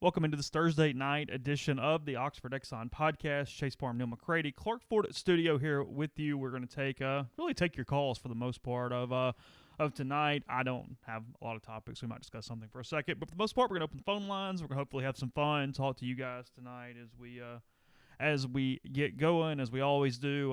Welcome into this Thursday night edition of the Oxford Exxon Podcast. Chase Parham and Neal McCready, Clark Ford Studio here with you. We're going to take your calls for the most part of tonight. I don't have a lot of topics. We might discuss something for a second, but for the most part, we're going to open the phone lines. We're going to hopefully have some fun, talk to you guys tonight as we get going, as we always do.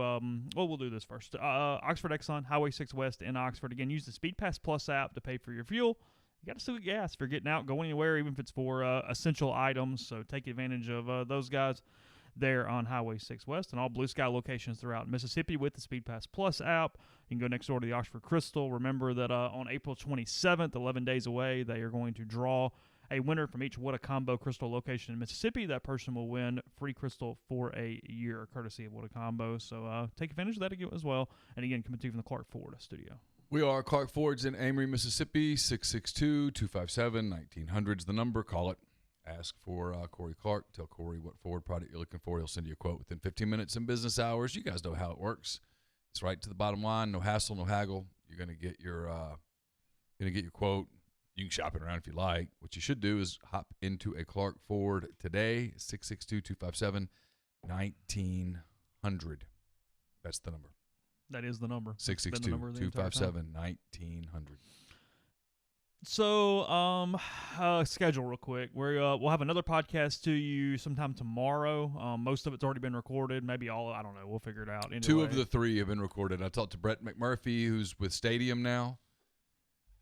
We'll do this first. Oxford Exxon, Highway 6 West in Oxford. Again, use the Speed Pass Plus app to pay for your fuel. You got to still get gas if you're getting out, going anywhere, even if it's for essential items. So take advantage of those guys there on Highway 6 West and all Blue Sky locations throughout Mississippi with the Speed Pass Plus app. You can go next door to the Oxford Crystal. Remember that on April 27th, 11 days away, they are going to draw a winner from each What a Combo Crystal location in Mississippi. That person will win free crystal for a year, courtesy of What a Combo. So take advantage of that again as well. And again, coming to you from the Clark Ford studio. We are Clark Ford's in Amory, Mississippi, 662-257-1900's the number. Call it. Ask for Corey Clark. Tell Corey what Ford product you're looking for. He'll send you a quote within 15 minutes in business hours. You guys know how it works. It's right to the bottom line. No hassle, no haggle. You're going to get your quote. You can shop it around if you like. What you should do is hop into a Clark Ford today, 662-257-1900. That's the number. That is the number. 662-257-1900. So, schedule real quick. We'll have another podcast to you sometime tomorrow. Most of it's already been recorded. Maybe all, I don't know. We'll figure it out. Anyway. 2 of the 3 have been recorded. I talked to Brett McMurphy, who's with Stadium now.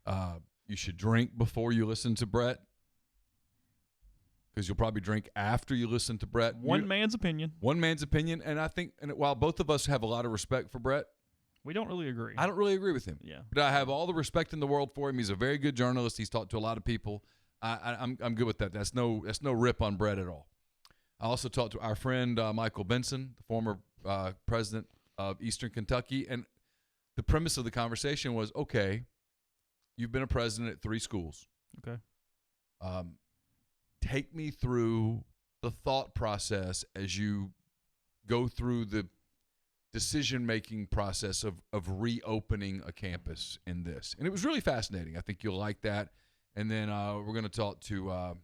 You should drink before you listen to Brett, because you'll probably drink after you listen to Brett. One man's opinion. And I think, and while both of us have a lot of respect for Brett, we don't really agree. I don't really agree with him. Yeah. But I have all the respect in the world for him. He's a very good journalist. He's talked to a lot of people. I'm good with that. That's no rip on Brett at all. I also talked to our friend Michael Benson, the former president of Eastern Kentucky, and the premise of the conversation was, okay, you've been a president at 3 schools. Okay. Take me through the thought process as you go through the decision-making process of reopening a campus in this. And it was really fascinating. I think you'll like that. And then we're going to talk to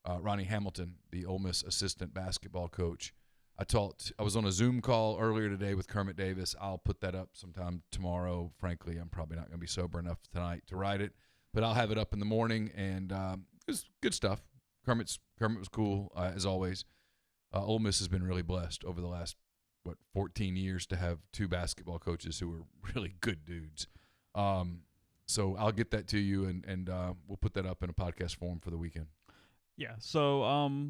Ronnie Hamilton, the Ole Miss assistant basketball coach. I was on a Zoom call earlier today with Kermit Davis. I'll put that up sometime tomorrow. Frankly, I'm probably not going to be sober enough tonight to write it, but I'll have it up in the morning, and it was good stuff. Kermit was cool, as always. Ole Miss has been really blessed over the last 14 years to have 2 basketball coaches who are really good dudes. So I'll get that to you, and we'll put that up in a podcast form for the weekend. Yeah, so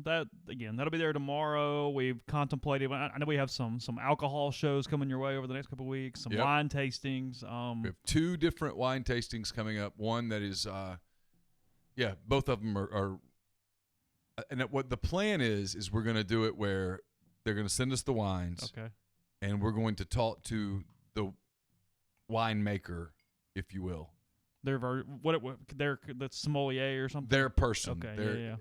that'll be there tomorrow. We've contemplated. I know we have some alcohol shows coming your way over the next couple of weeks. Some wine tastings. We have 2 different wine tastings coming up. One that is, both of them are. And what the plan is we're going to do it where they're going to send us the wines. Okay. And we're going to talk to the winemaker, if you will. They're the sommelier or something. Their person. Okay.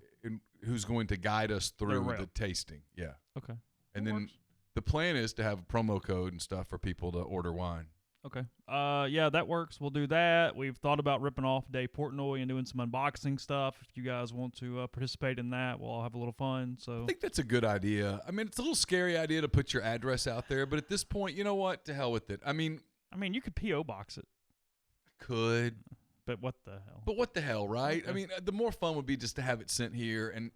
Who's going to guide us through the tasting. Yeah. Okay. And then the plan is to have a promo code and stuff for people to order wine. Okay. That works. We'll do that. We've thought about ripping off Dave Portnoy and doing some unboxing stuff. If you guys want to participate in that, we'll all have a little fun. So I think that's a good idea. I mean, it's a little scary idea to put your address out there, but at this point, you know what? To hell with it. I mean, you could P.O. box it. Could. But what the hell? Right? Okay. I mean, the more fun would be just to have it sent here. And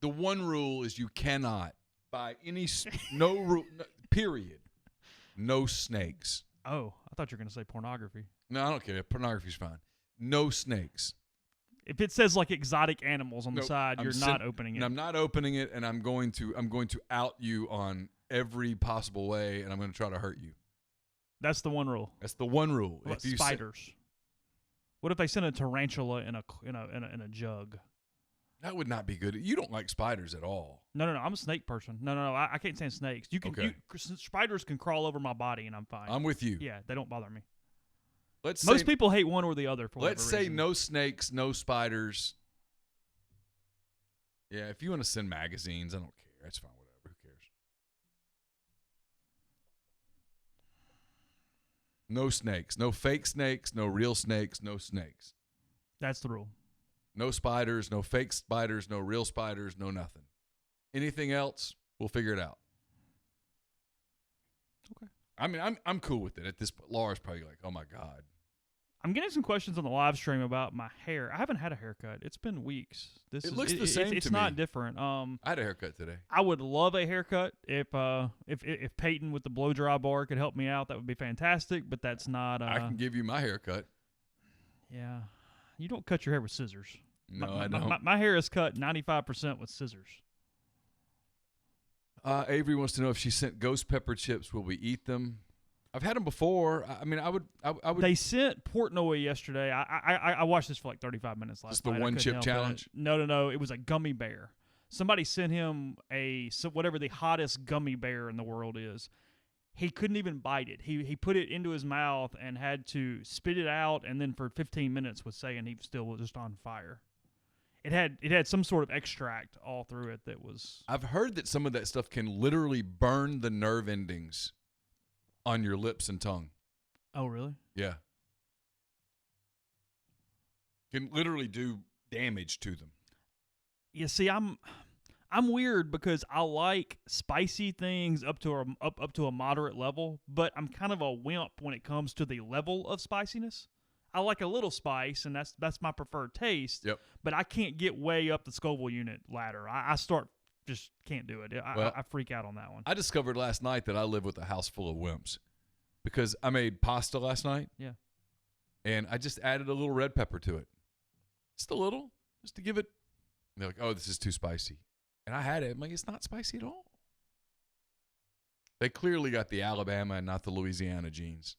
the one rule is you cannot buy any period. No snakes. Oh, I thought you were going to say pornography. No, I don't care. Pornography's fine. No snakes. If it says like exotic animals on the side, you're not opening it. And I'm not opening it, and I'm going to out you on every possible way, and I'm going to try to hurt you. That's the one rule. What about spiders? What if they send a tarantula in a jug? That would not be good. You don't like spiders at all. No. I'm a snake person. No. I can't stand snakes. Spiders can crawl over my body, and I'm fine. I'm with you. Yeah, they don't bother me. Most people hate one or the other for whatever Let's say reason. No snakes, no spiders. Yeah, if you want to send magazines, I don't care. That's fine. Whatever. Who cares? No snakes. No fake snakes. No real snakes. No snakes. That's the rule. No spiders, no fake spiders, no real spiders, no nothing. Anything else, we'll figure it out. Okay. I mean, I'm cool with it. At this point, Laura's probably like, oh, my God. I'm getting some questions on the live stream about my hair. I haven't had a haircut. It's been weeks. It looks the same It's to not me. different. I had a haircut today. I would love a haircut if Peyton with the blow dry bar could help me out. That would be fantastic. But that's not. I can give you my haircut. Yeah, you don't cut your hair with scissors. No, I don't. My hair is cut 95% with scissors. Avery wants to know if she sent ghost pepper chips. Will we eat them? I've had them before. I mean, I would. They sent Portnoy yesterday. I watched this for like 35 minutes last night. Just the one chip challenge? No. It was a gummy bear. Somebody sent him whatever the hottest gummy bear in the world is. He couldn't even bite it. He put it into his mouth and had to spit it out, and then for 15 minutes was saying he was still just on fire. It had some sort of extract all through it that was. I've heard that some of that stuff can literally burn the nerve endings on your lips and tongue. Oh, really? Yeah. Can literally do damage to them. Yeah, see, I'm weird because I like spicy things up to a moderate level, but I'm kind of a wimp when it comes to the level of spiciness. I like a little spice, and that's my preferred taste. Yep. But I can't get way up the Scoville unit ladder. I just can't do it. I freak out on that one. I discovered last night that I live with a house full of wimps because I made pasta last night. Yeah. And I just added a little red pepper to it. Just a little, just to give it. And they're like, oh, this is too spicy. And I had it. I'm like, it's not spicy at all. They clearly got the Alabama and not the Louisiana genes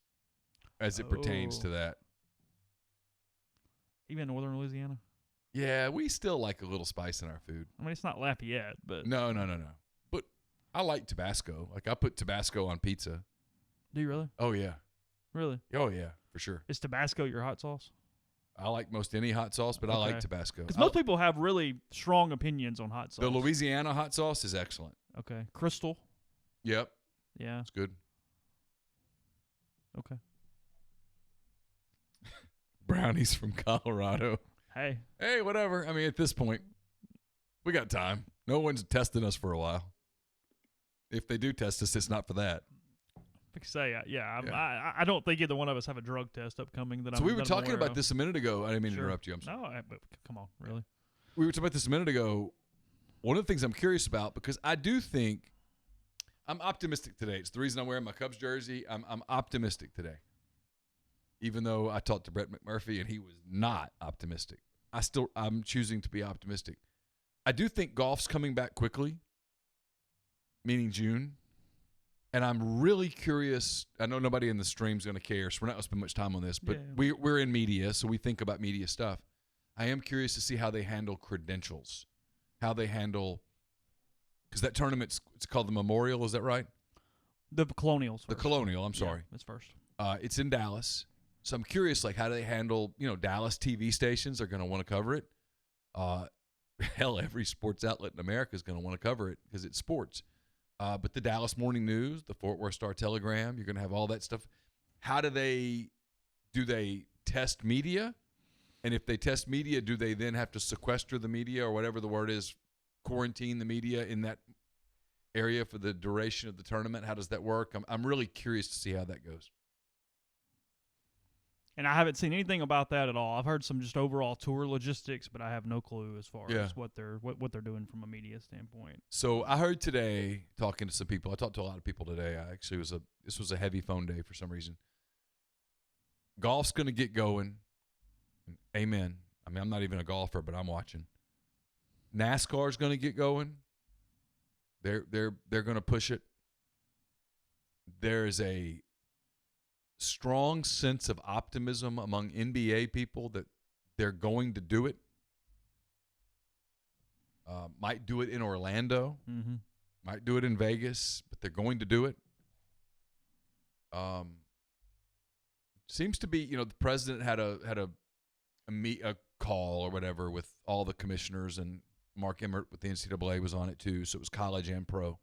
as it pertains to that. Even Northern Louisiana? Yeah, we still like a little spice in our food. I mean, it's not Lafayette, but... No. But I like Tabasco. Like, I put Tabasco on pizza. Do you really? Oh, yeah. Really? Oh, yeah, for sure. Is Tabasco your hot sauce? I like most any hot sauce, but I like Tabasco. Because most people have really strong opinions on hot sauce. The Louisiana hot sauce is excellent. Okay. Crystal? Yep. Yeah. It's good. Okay. Brownies from Colorado. Hey, whatever. I mean, at this point, we got time. No one's testing us for a while. If they do test us, it's not for that. I don't think either one of us have a drug test upcoming. So we were talking about this a minute ago. I didn't mean to interrupt you. I'm sorry. No, but come on, really. We were talking about this a minute ago. One of the things I'm curious about, because I do think I'm optimistic today. It's the reason I'm wearing my Cubs jersey. I'm optimistic today. Even though I talked to Brett McMurphy and he was not optimistic. I'm choosing to be optimistic. I do think golf's coming back quickly, meaning June. And I'm really curious. I know nobody in the stream's going to care, so we're not going to spend much time on this. But we're in media, so we think about media stuff. I am curious to see how they handle credentials, how they handle – because that tournament, it's called the Memorial. Is that right? The Colonial's first. The Colonial, I'm sorry. Yeah, it's first. It's in Dallas. So I'm curious, like, how do they handle, Dallas TV stations are going to want to cover it. Hell, every sports outlet in America is going to want to cover it because it's sports. But the Dallas Morning News, the Fort Worth Star-Telegram, you're going to have all that stuff. How do they test media? And if they test media, do they then have to sequester the media or whatever the word is, quarantine the media in that area for the duration of the tournament? How does that work? I'm really curious to see how that goes. And I haven't seen anything about that at all. I've heard some just overall tour logistics, but I have no clue as far as what they're doing from a media standpoint. So I heard today, talking to some people, I talked to a lot of people today. This was a heavy phone day for some reason. Golf's going to get going. Amen. I mean, I'm not even a golfer, but I'm watching. NASCAR's going to get going. They're going to push it. There is a strong sense of optimism among NBA people that they're going to do it. Might do it in Orlando. Mm-hmm. Might do it in Vegas, but they're going to do it. Seems to be, the president had a call or whatever with all the commissioners, and Mark Emmert with the NCAA was on it too. So it was college and pro.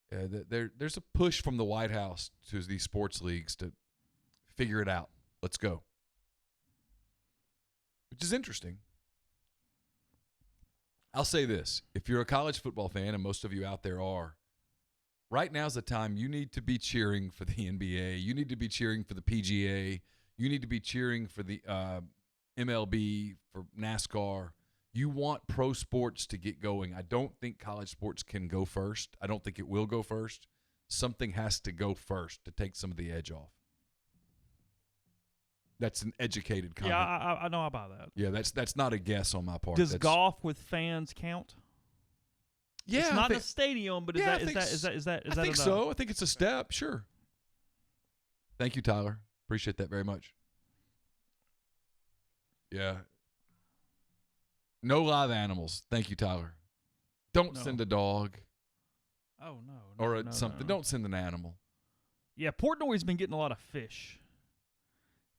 There's a push from the White House to these sports leagues to figure it out. Let's go. Which is interesting. I'll say this. If you're a college football fan, and most of you out there are, right now's the time you need to be cheering for the NBA. You need to be cheering for the PGA. You need to be cheering for the MLB, for NASCAR. You want pro sports to get going. I don't think college sports can go first. I don't think it will go first. Something has to go first to take some of the edge off. That's an educated comment. Yeah, I know about that. Yeah, that's not a guess on my part. Does golf with fans count? Yeah, it's not a stadium, but is that I think so. I think it's a step. Sure. Thank you, Tyler. Appreciate that very much. Yeah. No live animals. Thank you, Tyler. Don't send a dog. Oh no. Or something. No. Don't send an animal. Yeah, Portnoy's been getting a lot of fish.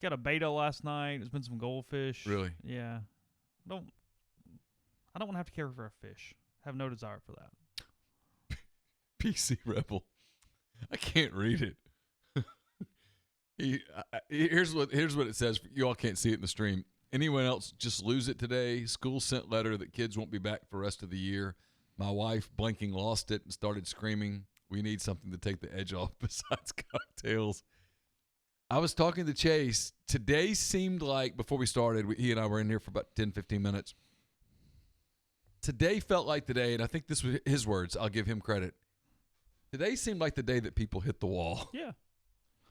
Got a betta last night. There's been some goldfish. Really? Yeah. I don't want to have to care for a fish. Have no desire for that. PC Rebel. I can't read it. Here's what it says. You all can't see it in the stream. Anyone else just lose it today? School sent letter that kids won't be back for the rest of the year. My wife, blinking, lost it and started screaming. We need something to take the edge off besides cocktails. I was talking to Chase. Today seemed like, before we started, he and I were in here for about 10, 15 minutes. Today felt like the day, and I think this was his words. I'll give him credit. Today seemed like the day that people hit the wall. Yeah.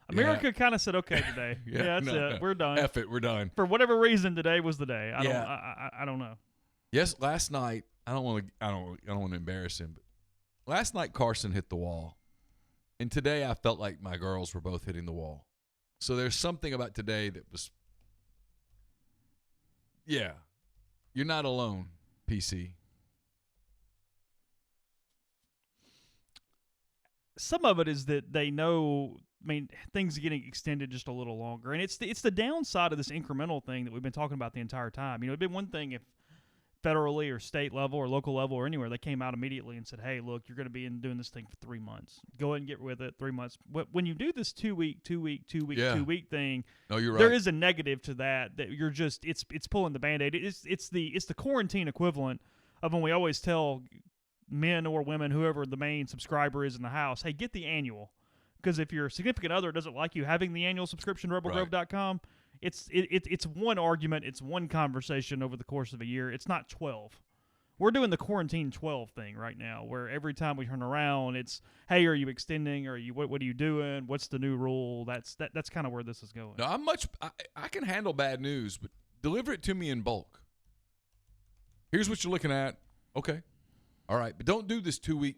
America kind of said, okay, today. That's it. No. We're done. F it, we're done. For whatever reason, today was the day. I don't know. Yes, last night, I don't want to embarrass him, but last night Carson hit the wall. And today I felt like my girls were both hitting the wall. So there's something about today that was, yeah, you're not alone, PC. Some of it is that they know, I mean, things are getting extended just a little longer. And it's the downside of this incremental thing that we've been talking about the entire time. You know, it'd been one thing if federally or state level or local level or anywhere, they came out immediately and said, hey, look, you're going to be doing this thing for 3 months. Go ahead and get with it, 3 months. But when you do this 2 week thing, no, you're right. There is a negative to that you're just, it's pulling the Band-Aid. It's the quarantine equivalent of when we always tell men or women, whoever the main subscriber is in the house, hey, get the annual. Because if your significant other doesn't like you having the annual subscription, rebelgrove.com, it's one argument, it's one conversation over the course of a year. It's not 12. We're doing the quarantine 12 thing right now, where every time we turn around, it's, hey, are you extending? Or what are you doing? What's the new rule? That's kind of where this is going. No, I can handle bad news, but deliver it to me in bulk. Here's what you're looking at. Okay. All right. But don't do this 2 week.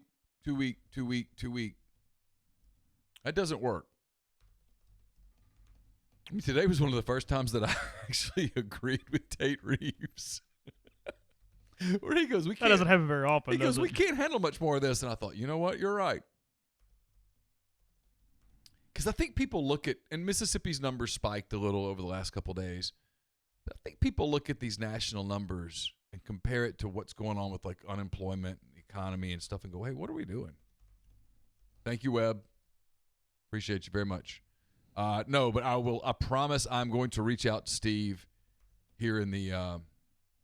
That doesn't work. I mean, today was one of the first times that I actually agreed with Tate Reeves. Where he goes, that doesn't happen very often. He goes, we can't handle much more of this. And I thought, you know what? You're right. Because I think people look at, and Mississippi's numbers spiked a little over the last couple of days. But I think people look at these national numbers and compare it to what's going on with like unemployment and the economy and stuff and go, hey, what are we doing? Thank you, Webb. Appreciate you very much. No, but I promise I'm going to reach out to Steve here in the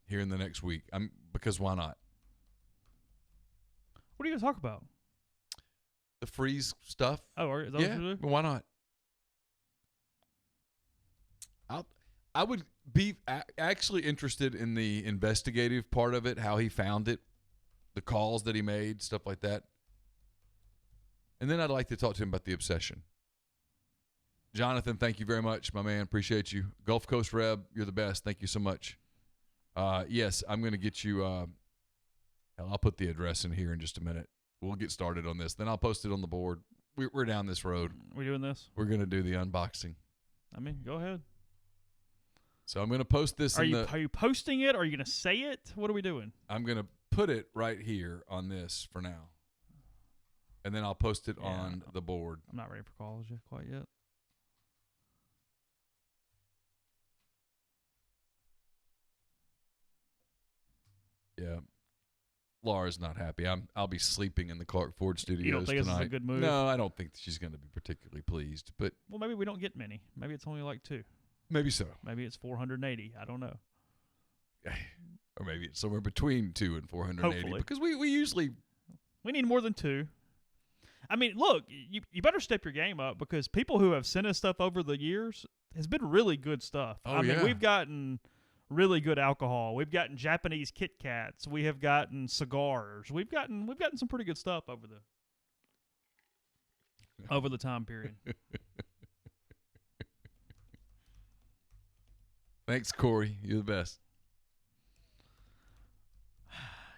next week. Because why not? What are you going to talk about? The freeze stuff. Oh, is that what you're doing? Why not? I would be actually interested in the investigative part of it, how he found it, the calls that he made, stuff like that. And then I'd like to talk to him about the obsession. Jonathan, thank you very much, my man. Appreciate you. Gulf Coast Reb, you're the best. Thank you so much. Yes, I'm going to get you I'll put the address in here in just a minute. We'll get started on this. Then I'll post it on the board. We're down this road. We doing this? We're going to do the unboxing. I mean, go ahead. So I'm going to post this. Are you posting it? Are you going to say it? What are we doing? I'm going to put it right here on this for now. And then I'll post it on the board. I'm not ready for college quite yet. Yeah. Laura's not happy. I'll be sleeping in the Clark Ford studios You don't think tonight. This is a good move? No, I don't think she's going to be particularly pleased. But well, maybe we don't get many. Maybe it's only like 2. Maybe so. Maybe it's 480. I don't know. Or maybe it's somewhere between 2 and 480. Hopefully. Because we usually We need more than 2. I mean, look, you better step your game up because people who have sent us stuff over the years has been really good stuff. Oh, I mean, yeah. we've gotten really good alcohol. We've gotten Japanese Kit Kats. We have gotten cigars. We've gotten some pretty good stuff over the time period. Thanks, Corey. You're the best.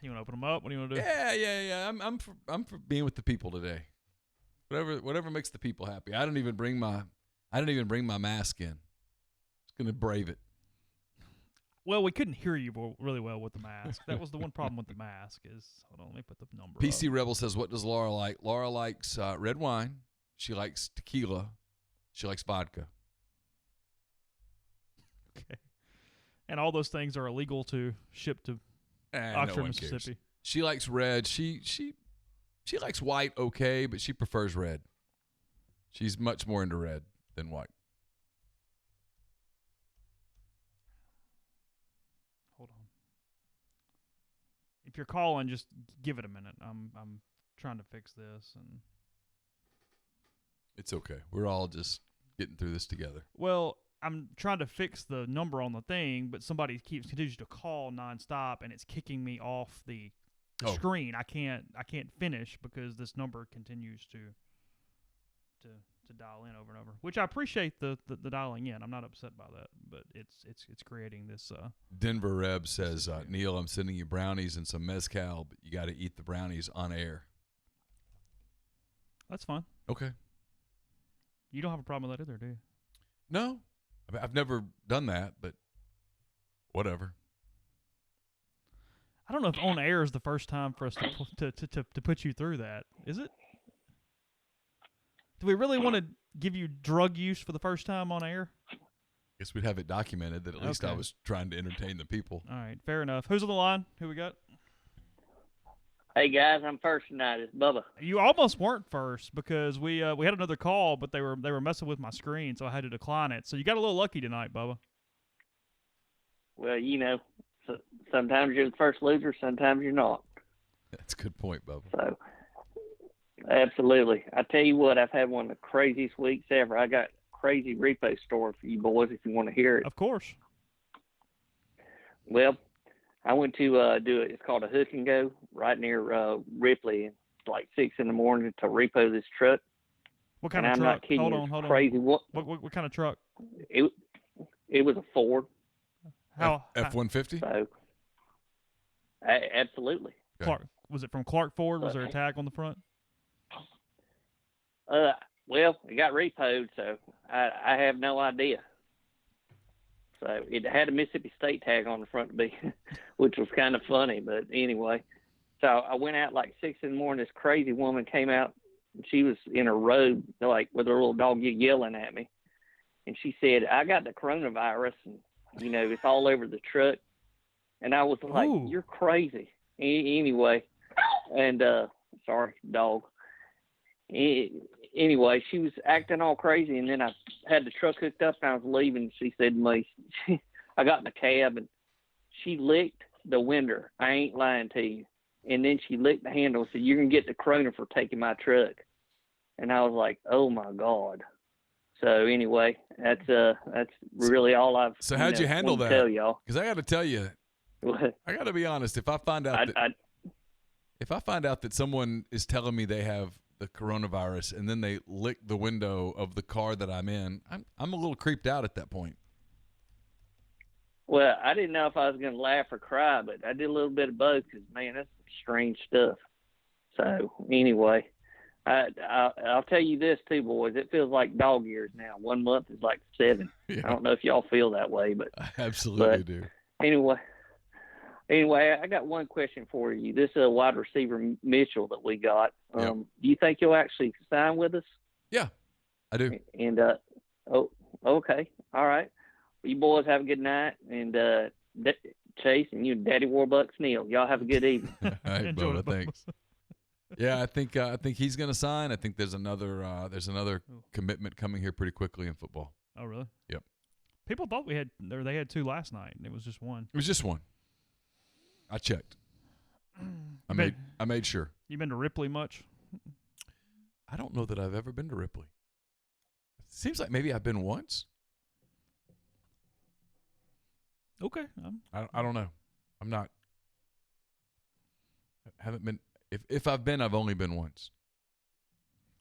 You want to open them up? What do you want to do? Yeah. I'm for being with the people today. Whatever makes the people happy. I didn't even bring my mask in. Just gonna brave it. Well, we couldn't hear you really well with the mask. That was the one problem with the mask. Hold on, let me put the number. PC up. Rebel says, "What does Laura like?" Laura likes red wine. She likes tequila. She likes vodka. Okay. And all those things are illegal to ship to Oxford, Mississippi. Cares. She likes red. She likes white, okay, but she prefers red. She's much more into red than white. Hold on. If you're calling, just give it a minute. I'm trying to fix this, and it's okay. We're all just getting through this together. Well, I'm trying to fix the number on the thing, but somebody continues to call nonstop, and it's kicking me off the screen. I can't finish because this number continues to dial in over and over. Which I appreciate the dialing in. I'm not upset by that, but it's creating this. Denver Reb says, Neil, I'm sending you brownies and some mezcal, but you got to eat the brownies on air. That's fine. Okay. You don't have a problem with that either, do you? No. I've never done that, but whatever. I don't know if on air is the first time for us to put you through that. Is it? Do we really want to give you drug use for the first time on air? Guess we'd have it documented that at least I was trying to entertain the people. All right, fair enough. Who's on the line? Who we got? Hey guys, I'm first tonight. It's Bubba. You almost weren't first because we had another call, but they were messing with my screen, so I had to decline it. So you got a little lucky tonight, Bubba. Well, sometimes you're the first loser, sometimes you're not. That's a good point, Bubba. So, absolutely. I tell you what, I've had one of the craziest weeks ever. I got a crazy repo story for you boys if you want to hear it. Of course. Well, I went to do it. It's called a hook and go right near Ripley. It's like 6 a.m. to repo this truck. What kind and of I'm truck? not kidding. Hold on. Crazy. What kind of truck? It was a Ford. How F-150? So, absolutely. Clark, was it from Clark Ford? Was there a tag on the front? Well, it got repoed, so I have no idea. So it had a Mississippi State tag on the front, which was kind of funny. But anyway, so I went out like 6 a.m. This crazy woman came out. And she was in her robe, like with her little dog yelling at me. And she said, I got the coronavirus, and, it's all over the truck. And I was like, Ooh. You're crazy. Anyway, and sorry, dog. Anyway, she was acting all crazy, and then I had the truck hooked up, and I was leaving. She said to me, I got in the cab, and she licked the window. I ain't lying to you. And then she licked the handle and said, you're going to get the corona for taking my truck. And I was like, oh, my God. So, anyway, that's really all I've So how'd you handle that? Tell y'all. Because I got to tell you, I got to be honest. If I find out that someone is telling me they have the coronavirus and then they lick the window of the car that I'm in, I'm a little creeped out at that point. Well, I didn't know if I was going to laugh or cry, but I did a little bit of both because, man, that's strange stuff. So, anyway, I'll tell you this, too, boys. It feels like dog years now. 1 month is like 7. Yeah. I don't know if y'all feel that way, but I absolutely do. Anyway, I got one question for you. This wide receiver Mitchell that we got. Do you think he'll actually sign with us? Yeah, I do. And okay, all right. You boys have a good night, and Chase and you, Daddy Warbucks, Neil. Y'all have a good evening. All right, Bubba, thanks. Yeah, I think he's going to sign. I think there's another commitment coming here pretty quickly in football. Oh, really? Yep. People thought they had 2 last night, and it was just one. It was just one. I checked. I made sure. You been to Ripley much? I don't know that I've ever been to Ripley. It seems like maybe I've been once. Okay. I don't know. I'm not. Haven't been. If I've been, I've only been once.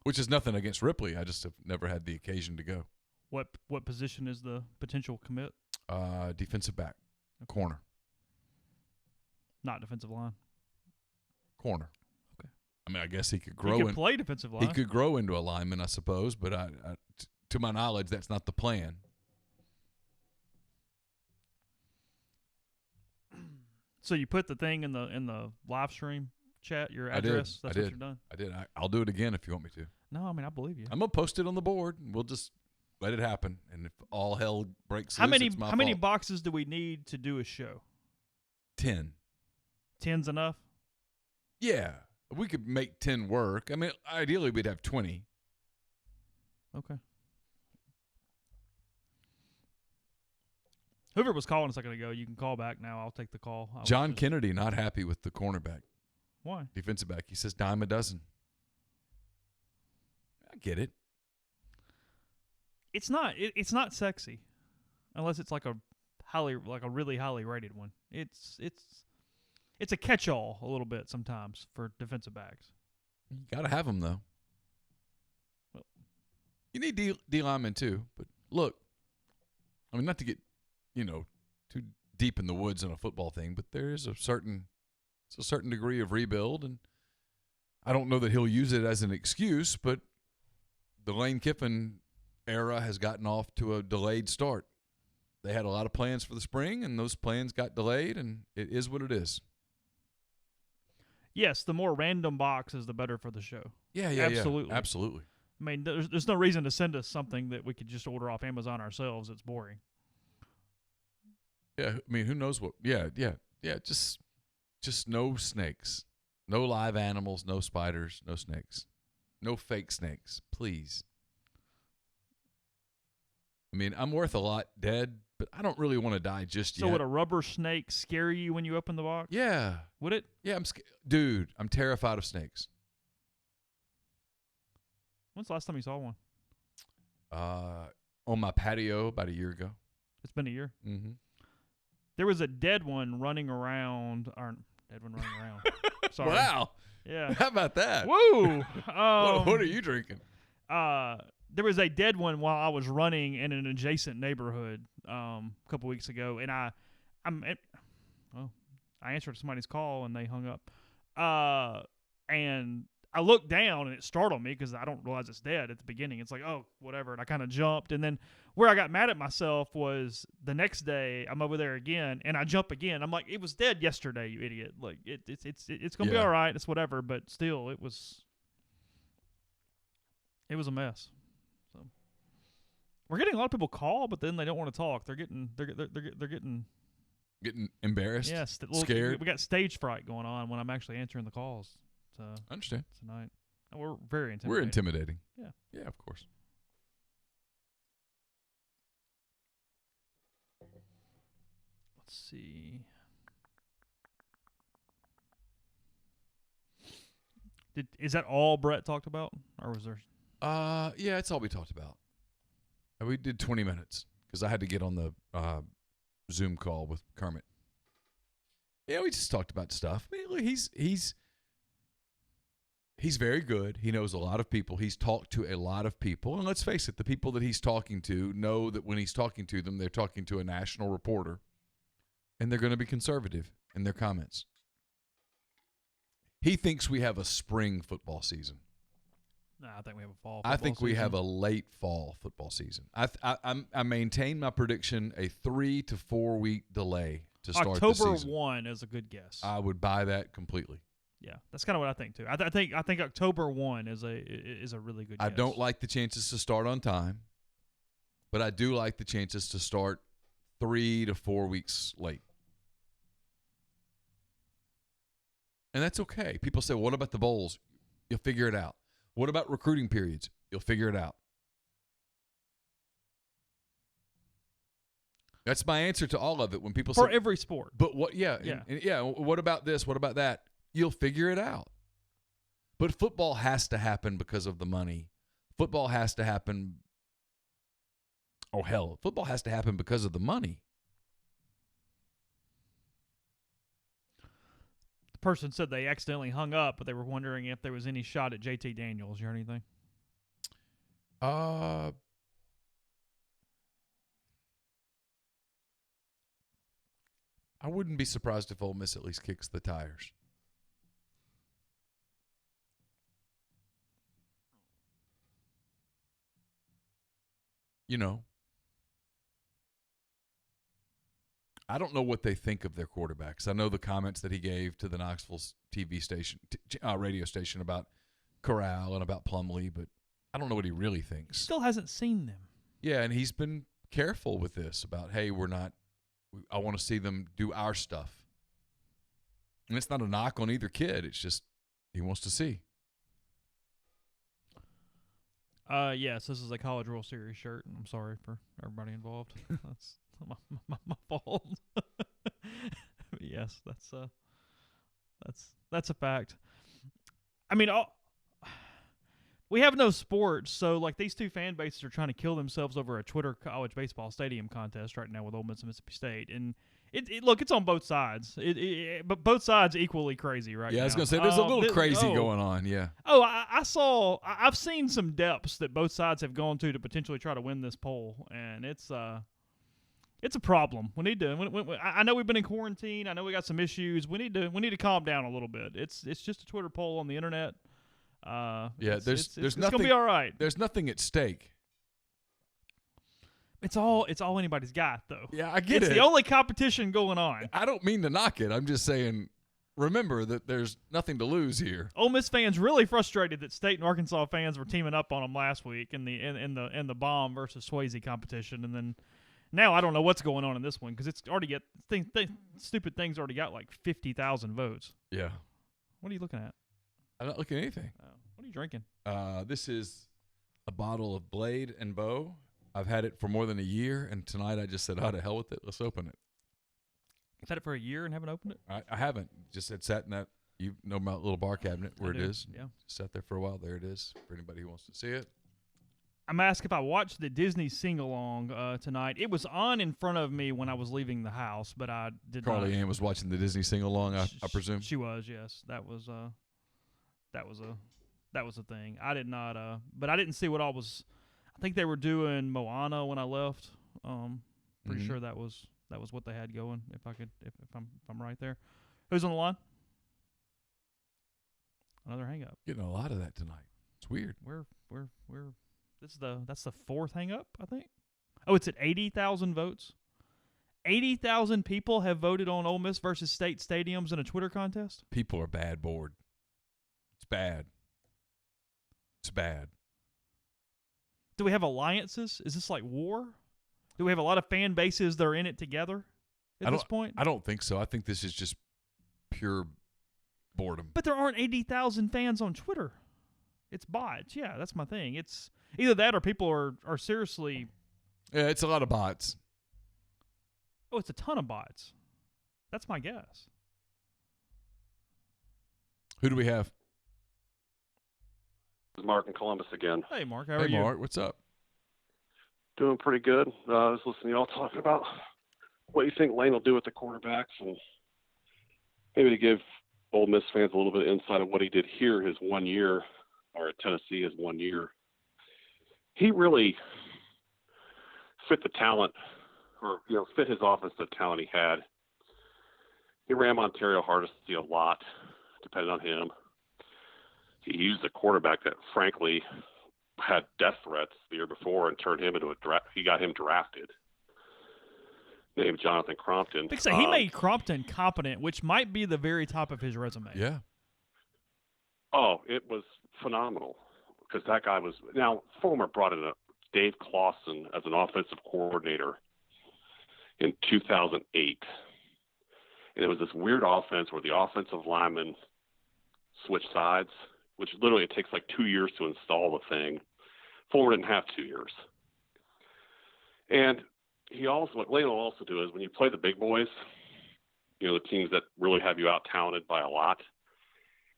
Which is nothing against Ripley. I just have never had the occasion to go. What position is the potential commit? Defensive back. Corner. Not defensive line. Corner. Okay. I mean, I guess he could grow. He could play defensive line. He could grow into a lineman, I suppose. But to my knowledge, that's not the plan. So you put the thing in the live stream chat, your address. I That's did. what you're done. I did. I'll do it again if you want me to. No, I mean I believe you. I'm gonna post it on the board, and we'll just let it happen. And if all hell breaks How loose, many it's my how many fault. boxes do we need to do a show? 10. 10's enough? Yeah, we could make 10 work. I mean, ideally we'd have 20. Okay. Whoever was calling a second ago, you can call back now. I'll take the call. John Kennedy not happy with the cornerback. Why? Defensive back. He says dime a dozen. I get it. It's not sexy, unless it's like a really highly rated one. It's a catch-all a little bit sometimes for defensive backs. You got to have them, though. Well, you need D linemen, too. But look, I mean, not to get, too deep in the woods on a football thing, but there is a certain degree of rebuild, and I don't know that he'll use it as an excuse, but the Lane Kiffin era has gotten off to a delayed start. They had a lot of plans for the spring, and those plans got delayed, and it is what it is. Yes, the more random box is the better for the show. Yeah, Absolutely. Absolutely. I mean, there's no reason to send us something that we could just order off Amazon ourselves. It's boring. Yeah, I mean, who knows what? Yeah. Just no snakes, no live animals, no spiders, no snakes, no fake snakes, please. I mean, I'm worth a lot dead, but I don't really want to die just yet. So would a rubber snake scare you when you open the box? Yeah. Would it? Yeah, I'm scared. Dude, I'm terrified of snakes. When's the last time you saw one? On my patio about a year ago. It's been a year. Mm-hmm. There was a dead one running around. Sorry. Wow. Yeah. How about that? Woo! What are you drinking? There was a dead one while I was running in an adjacent neighborhood a couple weeks ago, and I answered somebody's call and they hung up. And I looked down and it startled me because I don't realize it's dead at the beginning. It's like, oh, whatever, and I kind of jumped. And then where I got mad at myself was the next day I'm over there again and I jump again. I'm like, it was dead yesterday, you idiot. Like it's gonna be all right. It's whatever, but still, it was a mess. So we're getting a lot of people call, but then they don't want to talk. They're getting embarrassed. Yeah, scared. We got stage fright going on when I'm actually answering the calls. I understand. Tonight, and we're very intimidating. We're intimidating. Yeah, of course. Let's see. Is that all Brett talked about, or was there? Yeah, it's all we talked about. We did 20 minutes because I had to get on the Zoom call with Kermit. Yeah, we just talked about stuff. I mean, look, he's very good. He knows a lot of people. He's talked to a lot of people. And let's face it, the people that he's talking to know that when he's talking to them, they're talking to a national reporter. And they're going to be conservative in their comments. He thinks we have a spring football season. No, I think we have a fall football I think we season. have a late fall football season. I maintain my prediction, a 3 to 4 week delay to start October the season. 1 is a good guess. I would buy that completely. Yeah, that's kind of what I think too. I think October 1 is a really good guess. I don't like the chances to start on time, but I do like the chances to start 3 to 4 weeks late. And that's okay. People say, well, what about the bowls? You'll figure it out. What about recruiting periods? You'll figure it out. That's my answer to all of it. When people For say every sport. but what? Yeah, Yeah. What about this? What about that? You'll figure it out. But football has to happen because of the money. Football has to happen. Oh hell, football has to happen because of the money. The person said they accidentally hung up, but they were wondering if there was any shot at JT Daniels. You heard anything? I wouldn't be surprised if Ole Miss at least kicks the tires. You know, I don't know what they think of their quarterbacks. I know the comments that he gave to the Knoxville TV station, radio station about Corral and about Plumlee, but I don't know what he really thinks. Still hasn't seen them. Yeah, and he's been careful with this about, hey, I want to see them do our stuff. And it's not a knock on either kid. It's just he wants to see. Yes, this is a College World Series shirt, and I'm sorry for everybody involved. That's my fault. Yes, that's a fact. I mean, we have no sports, so like these two fan bases are trying to kill themselves over a Twitter college baseball stadium contest right now with Ole Miss and Mississippi State, and look, it's on both sides. But both sides equally crazy right now. Yeah, I was gonna say there's a little crazy going on. Yeah. Oh, I've seen some depths that both sides have gone to potentially try to win this poll, and it's a problem. We need to. I know we've been in quarantine. I know we got some issues. We need to calm down a little bit. It's just a Twitter poll on the internet. There's it's nothing. gonna be all right. There's nothing at stake. It's all anybody's got, though. Yeah, I get it. It's the only competition going on. I don't mean to knock it. I'm just saying, remember that there's nothing to lose here. Ole Miss fans really frustrated that State and Arkansas fans were teaming up on them last week in the Bomb versus Swayze competition, and then now I don't know what's going on in this one because it's already got stupid things already got like 50,000 votes. Yeah. What are you looking at? I'm not looking at anything. What are you drinking? This is a bottle of Blade and Bow. I've had it for more than a year, and tonight I just said, "Oh, to hell with it. Let's open it." You've had it for a year and haven't opened it? I haven't. Just had sat in that, my little bar cabinet where it is. Yeah. Just sat there for a while. There it is for anybody who wants to see it. I'm asked if I watched the Disney sing-along tonight. It was on in front of me when I was leaving the house, but I did not. Carly Ann was watching the Disney sing-along, I presume? She was, yes. That was a thing. I did not, but I didn't see what all was. I think they were doing Moana when I left. Pretty sure that was what they had going. If I'm right there. Who's on the line? Another hang up. Getting a lot of that tonight. It's weird. We're that's the fourth hang up, I think. Oh, it's at 80,000 votes. 80,000 people have voted on Ole Miss versus State stadiums in a Twitter contest. People are bad bored. It's bad. It's bad. Do we have alliances? Is this like war? Do we have a lot of fan bases that are in it together at this point? I don't think so. I think this is just pure boredom. But there aren't 80,000 fans on Twitter. It's bots. Yeah, that's my thing. It's either that or people are seriously. Yeah, it's a lot of bots. Oh, it's a ton of bots. That's my guess. Who do we have? This is Mark in Columbus again. Hey, Mark. How are you? Hey, Mark. What's up? Doing pretty good. I was listening to y'all talking about what you think Lane will do with the quarterbacks, and maybe to give Ole Miss fans a little bit of insight of what he did here his 1 year, or at Tennessee his 1 year. He really fit the talent, or fit his offense the talent he had. He ran Ontario Hardesty a lot, depending on him. He used a quarterback that, frankly, had death threats the year before and turned him into he got him drafted. Named Jonathan Crompton. He made Crompton competent, which might be the very top of his resume. Yeah. Oh, it was phenomenal because that guy was. Now, Fulmer brought in Dave Clawson as an offensive coordinator in 2008. And it was this weird offense where the offensive linemen switched sides, which literally it takes like 2 years to install the thing. Fulmer didn't have 2 years. And what Lane will also do is when you play the big boys, the teams that really have you out-talented by a lot,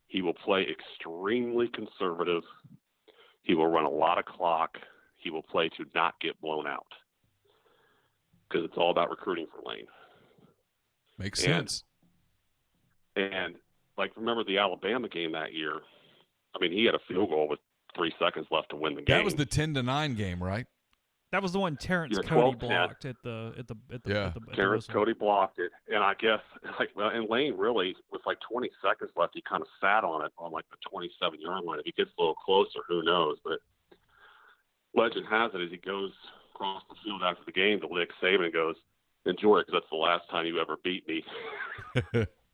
he will play extremely conservative. He will run a lot of clock. He will play to not get blown out because it's all about recruiting for Lane. Makes sense. And remember the Alabama game that year? I mean, he had a field goal with 3 seconds left to win the game. That was the 10-9 game, right? That was the one Terrence Cody 12-10. blocked at the Terrence whistle. Cody blocked it, and I guess and Lane really with 20 seconds left, he kind of sat on it on the 27-yard line. If he gets a little closer, who knows? But legend has it as he goes across the field after the game to Nick Saban and goes, "Enjoy it, because that's the last time you ever beat me."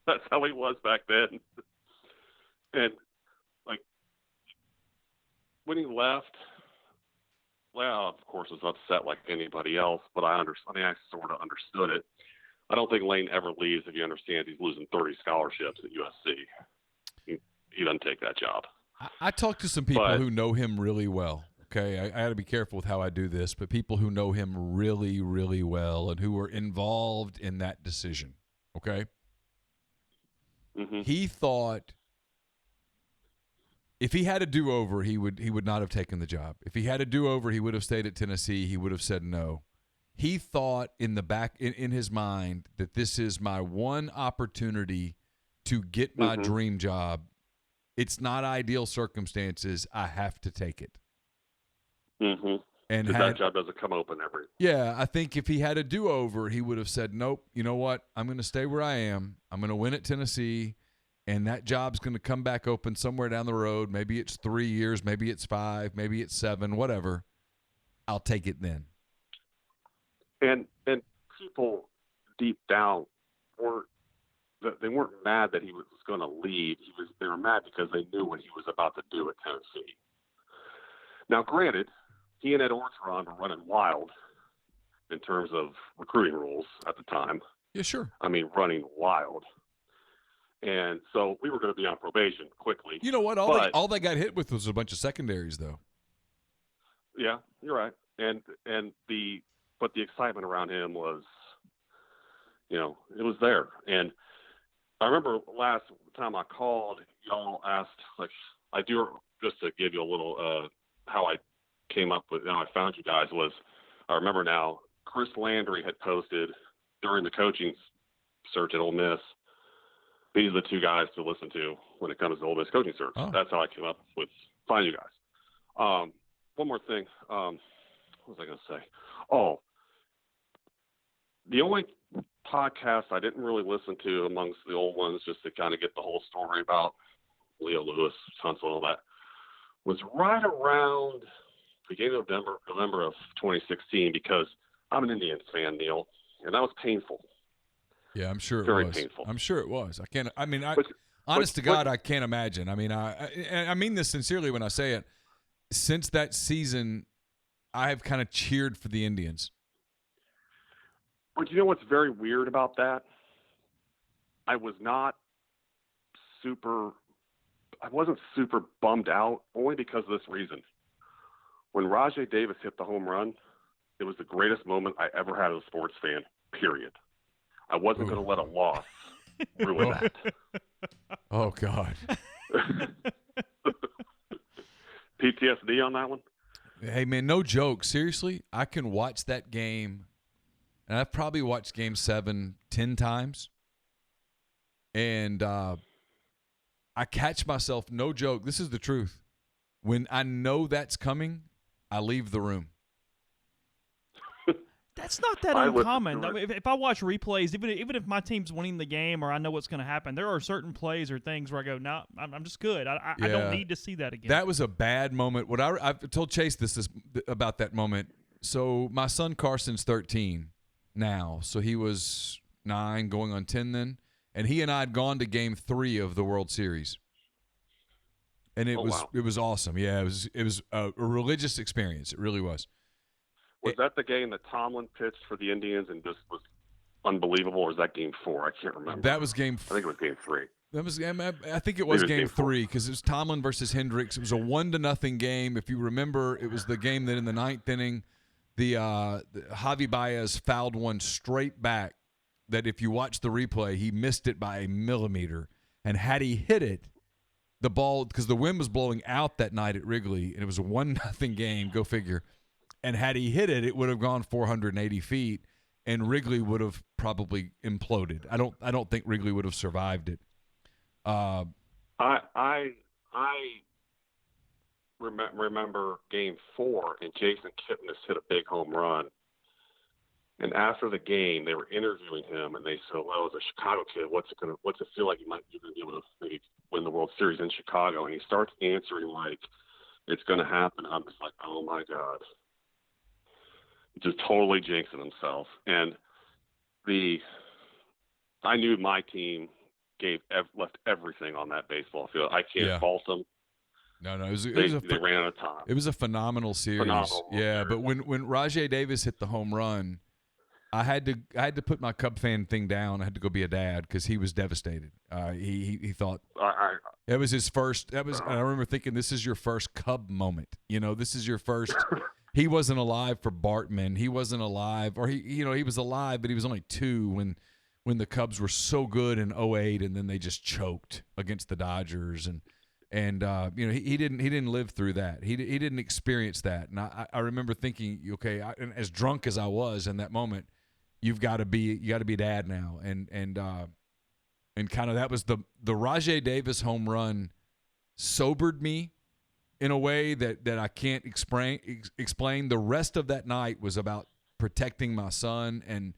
That's how he was back then. And when he left, well, of course, I was upset like anybody else, but I sort of understood it. I don't think Lane ever leaves if he understands he's losing 30 scholarships at USC. He doesn't take that job. I talked to some people who know him really well. Okay, I got to be careful with how I do this, but people who know him really, really well and who were involved in that decision. Okay, He thought if he had a do-over, he would not have taken the job. If he had a do-over, he would have stayed at Tennessee. He would have said no. He thought in his mind that this is my one opportunity to get my dream job. It's not ideal circumstances. I have to take it. Mm-hmm. And that job doesn't come open every. Yeah, I think if he had a do-over, he would have said, nope, you know what? I'm going to stay where I am. I'm going to win at Tennessee, and that job's going to come back open somewhere down the road. Maybe it's 3 years, maybe it's 5, maybe it's 7, whatever. I'll take it then. And people deep down weren't mad that he was going to leave. They were mad because they knew what he was about to do at Tennessee. Now, granted, he and Ed Orgeron were running wild in terms of recruiting rules at the time. Yeah, sure. I mean, running wild. And so we were going to be on probation quickly. You know what? All they got hit with was a bunch of secondaries, though. Yeah, you're right. But the excitement around him was, it was there. And I remember last time I called, y'all asked, just to give you a little, how I came up with, how I found you guys was, I remember now, Chris Landry had posted during the coaching search at Ole Miss, these are the 2 guys to listen to when it comes to Ole Miss coaching search. Oh. That's how I came up with finding you guys. One more thing. What was I going to say? Oh, the only podcast I didn't really listen to amongst the old ones, just to kind of get the whole story about Leo Lewis, Tunsil, and all that, was right around the beginning of November of 2016, because I'm an Indians fan, Neil, and that was painful. Yeah, I'm sure it was. Very painful. I'm sure it was. Honest to God, I can't imagine. I mean, I mean this sincerely when I say it. Since that season, I have kind of cheered for the Indians. But you know what's very weird about that? I wasn't super bummed out, only because of this reason. When Rajai Davis hit the home run, it was the greatest moment I ever had as a sports fan, period. I wasn't going to let a loss ruin that. Oh, God. PTSD on that one? Hey, man, no joke. Seriously, I can watch that game, and I've probably watched Game 7 10 times, and I catch myself, no joke, this is the truth. When I know that's coming, I leave the room. That's not that uncommon. I mean, if I watch replays, even if my team's winning the game or I know what's going to happen, there are certain plays or things where I go, no, I'm just good. I don't need to see that again. That was a bad moment. I've told Chase this about that moment. So my son Carson's 13 now. So he was 9 going on 10 then. And he and I had gone to Game 3 of the World Series. And it was awesome. Yeah, it was a religious experience. It really was. Was that the game that Tomlin pitched for the Indians and just was unbelievable, or was that Game 4? I can't remember. That was Game. I think it was Game 3. I think it was Game 3 because it was Tomlin versus Hendricks. It was a 1-0 game. If you remember, it was the game that in the 9th inning, Javi Baez fouled one straight back that if you watch the replay, he missed it by a millimeter. And had he hit it, the ball, because the wind was blowing out that night at Wrigley, and it was a 1-0 game, go figure. And had he hit it, it would have gone 480 feet, and Wrigley would have probably imploded. I don't think Wrigley would have survived it. I remember Game 4, and Jason Kiffin hit a big home run. And after the game, they were interviewing him, and they said, "Well, as a Chicago kid, what's it feel like you're going to be able to maybe win the World Series in Chicago?" And he starts answering like it's going to happen. I'm just like, "Oh my God!" Just totally jinxing himself. And I knew my team left everything on that baseball field. I can't fault them. No, they ran out of time. It was a phenomenal series. But when Rajai Davis hit the home run, I had to put my Cub fan thing down. I had to go be a dad because he was devastated. He thought it was his first. And I remember thinking, this is your first Cub moment. This is your first. He wasn't alive for Bartman. He wasn't alive, or he was alive, but he was only 2 when the Cubs were so good in 2008, and then they just choked against the Dodgers, and he didn't live through that. He didn't experience that. And I remember thinking, okay, and as drunk as I was in that moment, you got to be dad now, and kind of that was the Rajai Davis home run sobered me in a way that I can't explain. The rest of that night was about protecting my son, and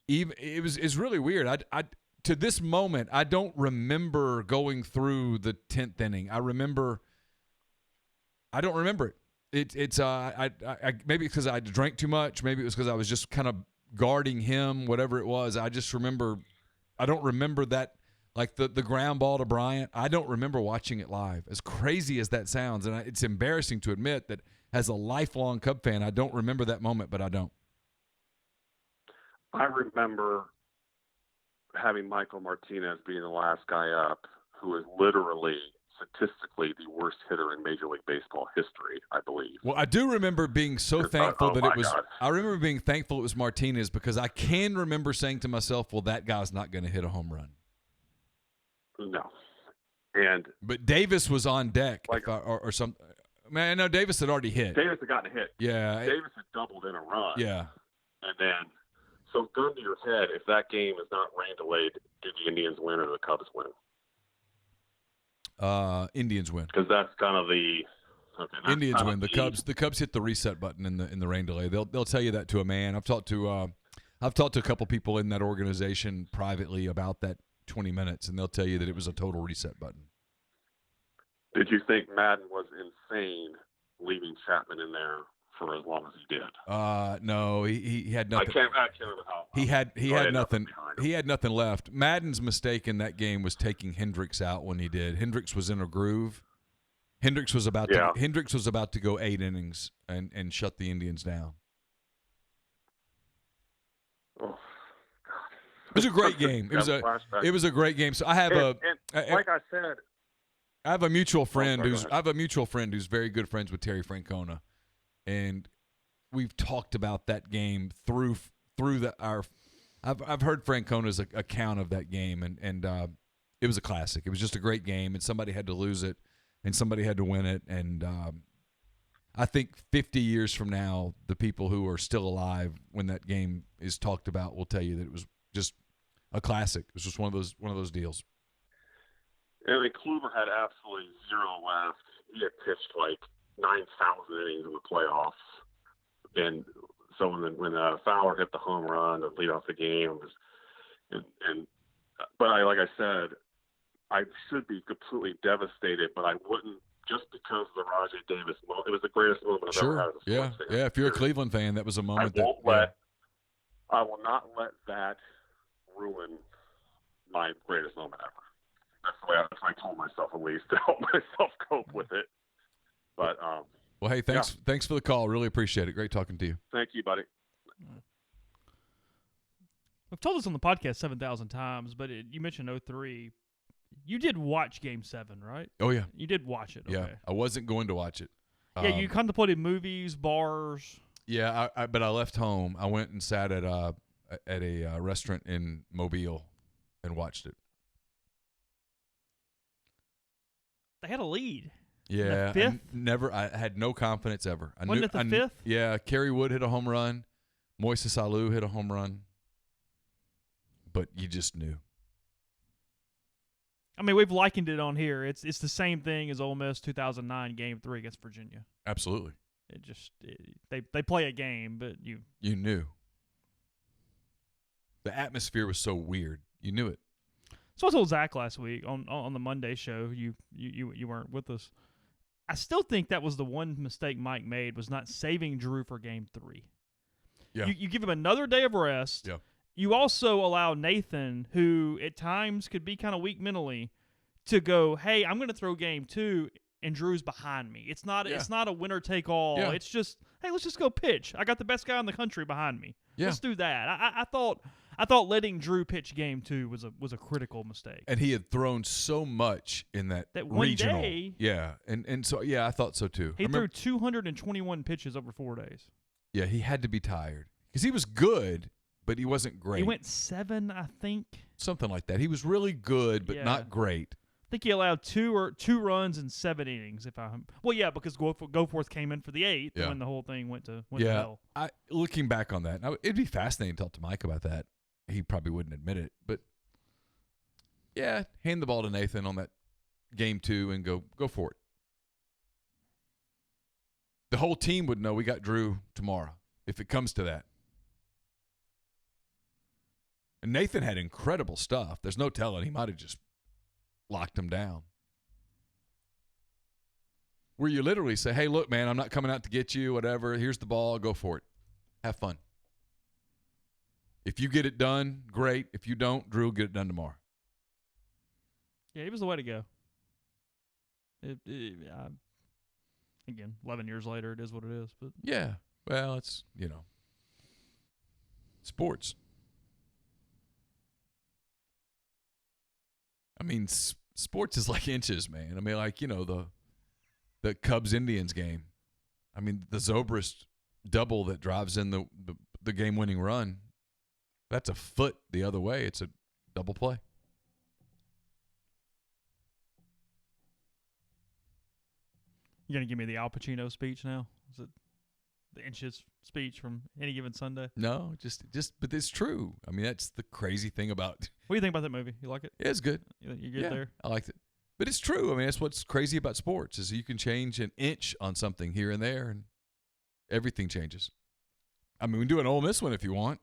even it's really weird. I to this moment, I don't remember going through the 10th inning. I don't remember it. It's maybe because I drank too much. Maybe it was because I was just kind of guarding him. Whatever it was, I just remember. I don't remember that, like the ground ball to Bryant. I don't remember watching it live. As crazy as that sounds, and it's embarrassing to admit that as a lifelong Cub fan, I don't remember that moment, but I don't. I remember having Michael Martinez being the last guy up, who is literally statistically the worst hitter in Major League Baseball history, I believe. Well, I do remember being so thankful that it was God. I remember being thankful it was Martinez, because I can remember saying to myself, well, that guy's not going to hit a home run. No. But Davis was on deck, or some. Man, I know Davis had already hit. Davis had gotten a hit. Yeah. Davis had doubled in a run. Yeah. And then, so gun to your head, if that game is not rain delayed, do the Indians win or the Cubs win? Indians win. Because that's kind of the Indians win. The Cubs hit the reset button in the rain delay. They'll tell you that to a man. I've talked to a couple people in that organization privately about that 20 minutes, and they'll tell you that it was a total reset button. Did you think Madden was insane leaving Chapman in there for as long as he did? No, he had nothing. I can't remember how. He had nothing. He had nothing left. Madden's mistake in that game was taking Hendricks out when he did. Hendricks was in a groove. Hendricks was about to go 8 innings and shut the Indians down. Oh, God. It was a great game. It was a great game. So I have like I said, I have a mutual friend who's very good friends with Terry Francona, and we've talked about that game through I've heard Francona's account of that game, and it was a classic. It was just a great game, and somebody had to lose it, and somebody had to win it, and I think 50 years from now, the people who are still alive when that game is talked about will tell you that it was just a classic. It was just one of those deals. And Kluber had absolutely zero left. He had pitched like 9,000 innings in the playoffs, and so when Fowler hit the home run to lead off the game, like I said, I should be completely devastated, but I wouldn't, just because of the Rajai Davis moment. It was the greatest moment I've ever had as a sports fan. Yeah. If you're a Cleveland fan, that was a moment I will not let that ruin my greatest moment ever. That's the way I told myself, at least, to help myself cope with it. But well, hey, thanks for the call. Really appreciate it. Great talking to you. Thank you, buddy. I've told this on the podcast 7,000 times, but you mentioned 03. You did watch Game 7, right? Oh yeah, you did watch it. Yeah, okay. I wasn't going to watch it. Yeah, you contemplated movies, bars. Yeah, but I left home. I went and sat at a restaurant in Mobile and watched it. They had a lead. Yeah, the fifth? I had no confidence ever. Wasn't it the fifth? Yeah, Kerry Wood hit a home run. Moises Alou hit a home run. But you just knew. I mean, we've likened it on here. It's the same thing as Ole Miss 2009 Game 3 against Virginia. Absolutely. They play a game, but you knew. The atmosphere was so weird. You knew it. So I told Zach last week on the Monday show. You weren't with us. I still think that was the one mistake Mike made, was not saving Drew for Game 3. Yeah. You give him another day of rest. Yeah. You also allow Nathan, who at times could be kind of weak mentally, to go, hey, I'm going to throw Game 2, and Drew's behind me. It's not a winner take all. Yeah. It's just, hey, let's just go pitch. I got the best guy in the country behind me. Yeah. Let's do that. I thought letting Drew pitch Game 2 was a critical mistake. And he had thrown so much in that one regional. day. Yeah, and so I thought so too. He threw 221 pitches over 4 days. Yeah, he had to be tired because he was good, but he wasn't great. He went 7, I think. Something like that. He was really good, but not great. I think he allowed two runs in 7 innings. Because Goforth came in for the 8th, and when the whole thing went to hell. Looking back on that, it'd be fascinating to talk to Mike about that. He probably wouldn't admit it, but yeah, hand the ball to Nathan on that Game 2 and go for it. The whole team would know we got Drew tomorrow if it comes to that. And Nathan had incredible stuff. There's no telling. He might have just locked him down. Where you literally say, hey, look, man, I'm not coming out to get you, whatever. Here's the ball. Go for it. Have fun. If you get it done, great. If you don't, Drew will get it done tomorrow. Yeah, it was the way to go. Again, 11 years later, it is what it is. But yeah, well, it's, sports. I mean, sports is like inches, man. I mean, like, the Cubs-Indians game. I mean, the Zobrist double that drives in the game-winning run, that's a foot the other way. It's a double play. You going to give me the Al Pacino speech now? Is it the inches speech from Any Given Sunday? No, but it's true. I mean, that's the crazy thing about. What do you think about that movie? You like it? Yeah, it's good. You good there? I liked it. But it's true. I mean, that's what's crazy about sports is you can change an inch on something here and there, and everything changes. I mean, we can do an Ole Miss one if you want.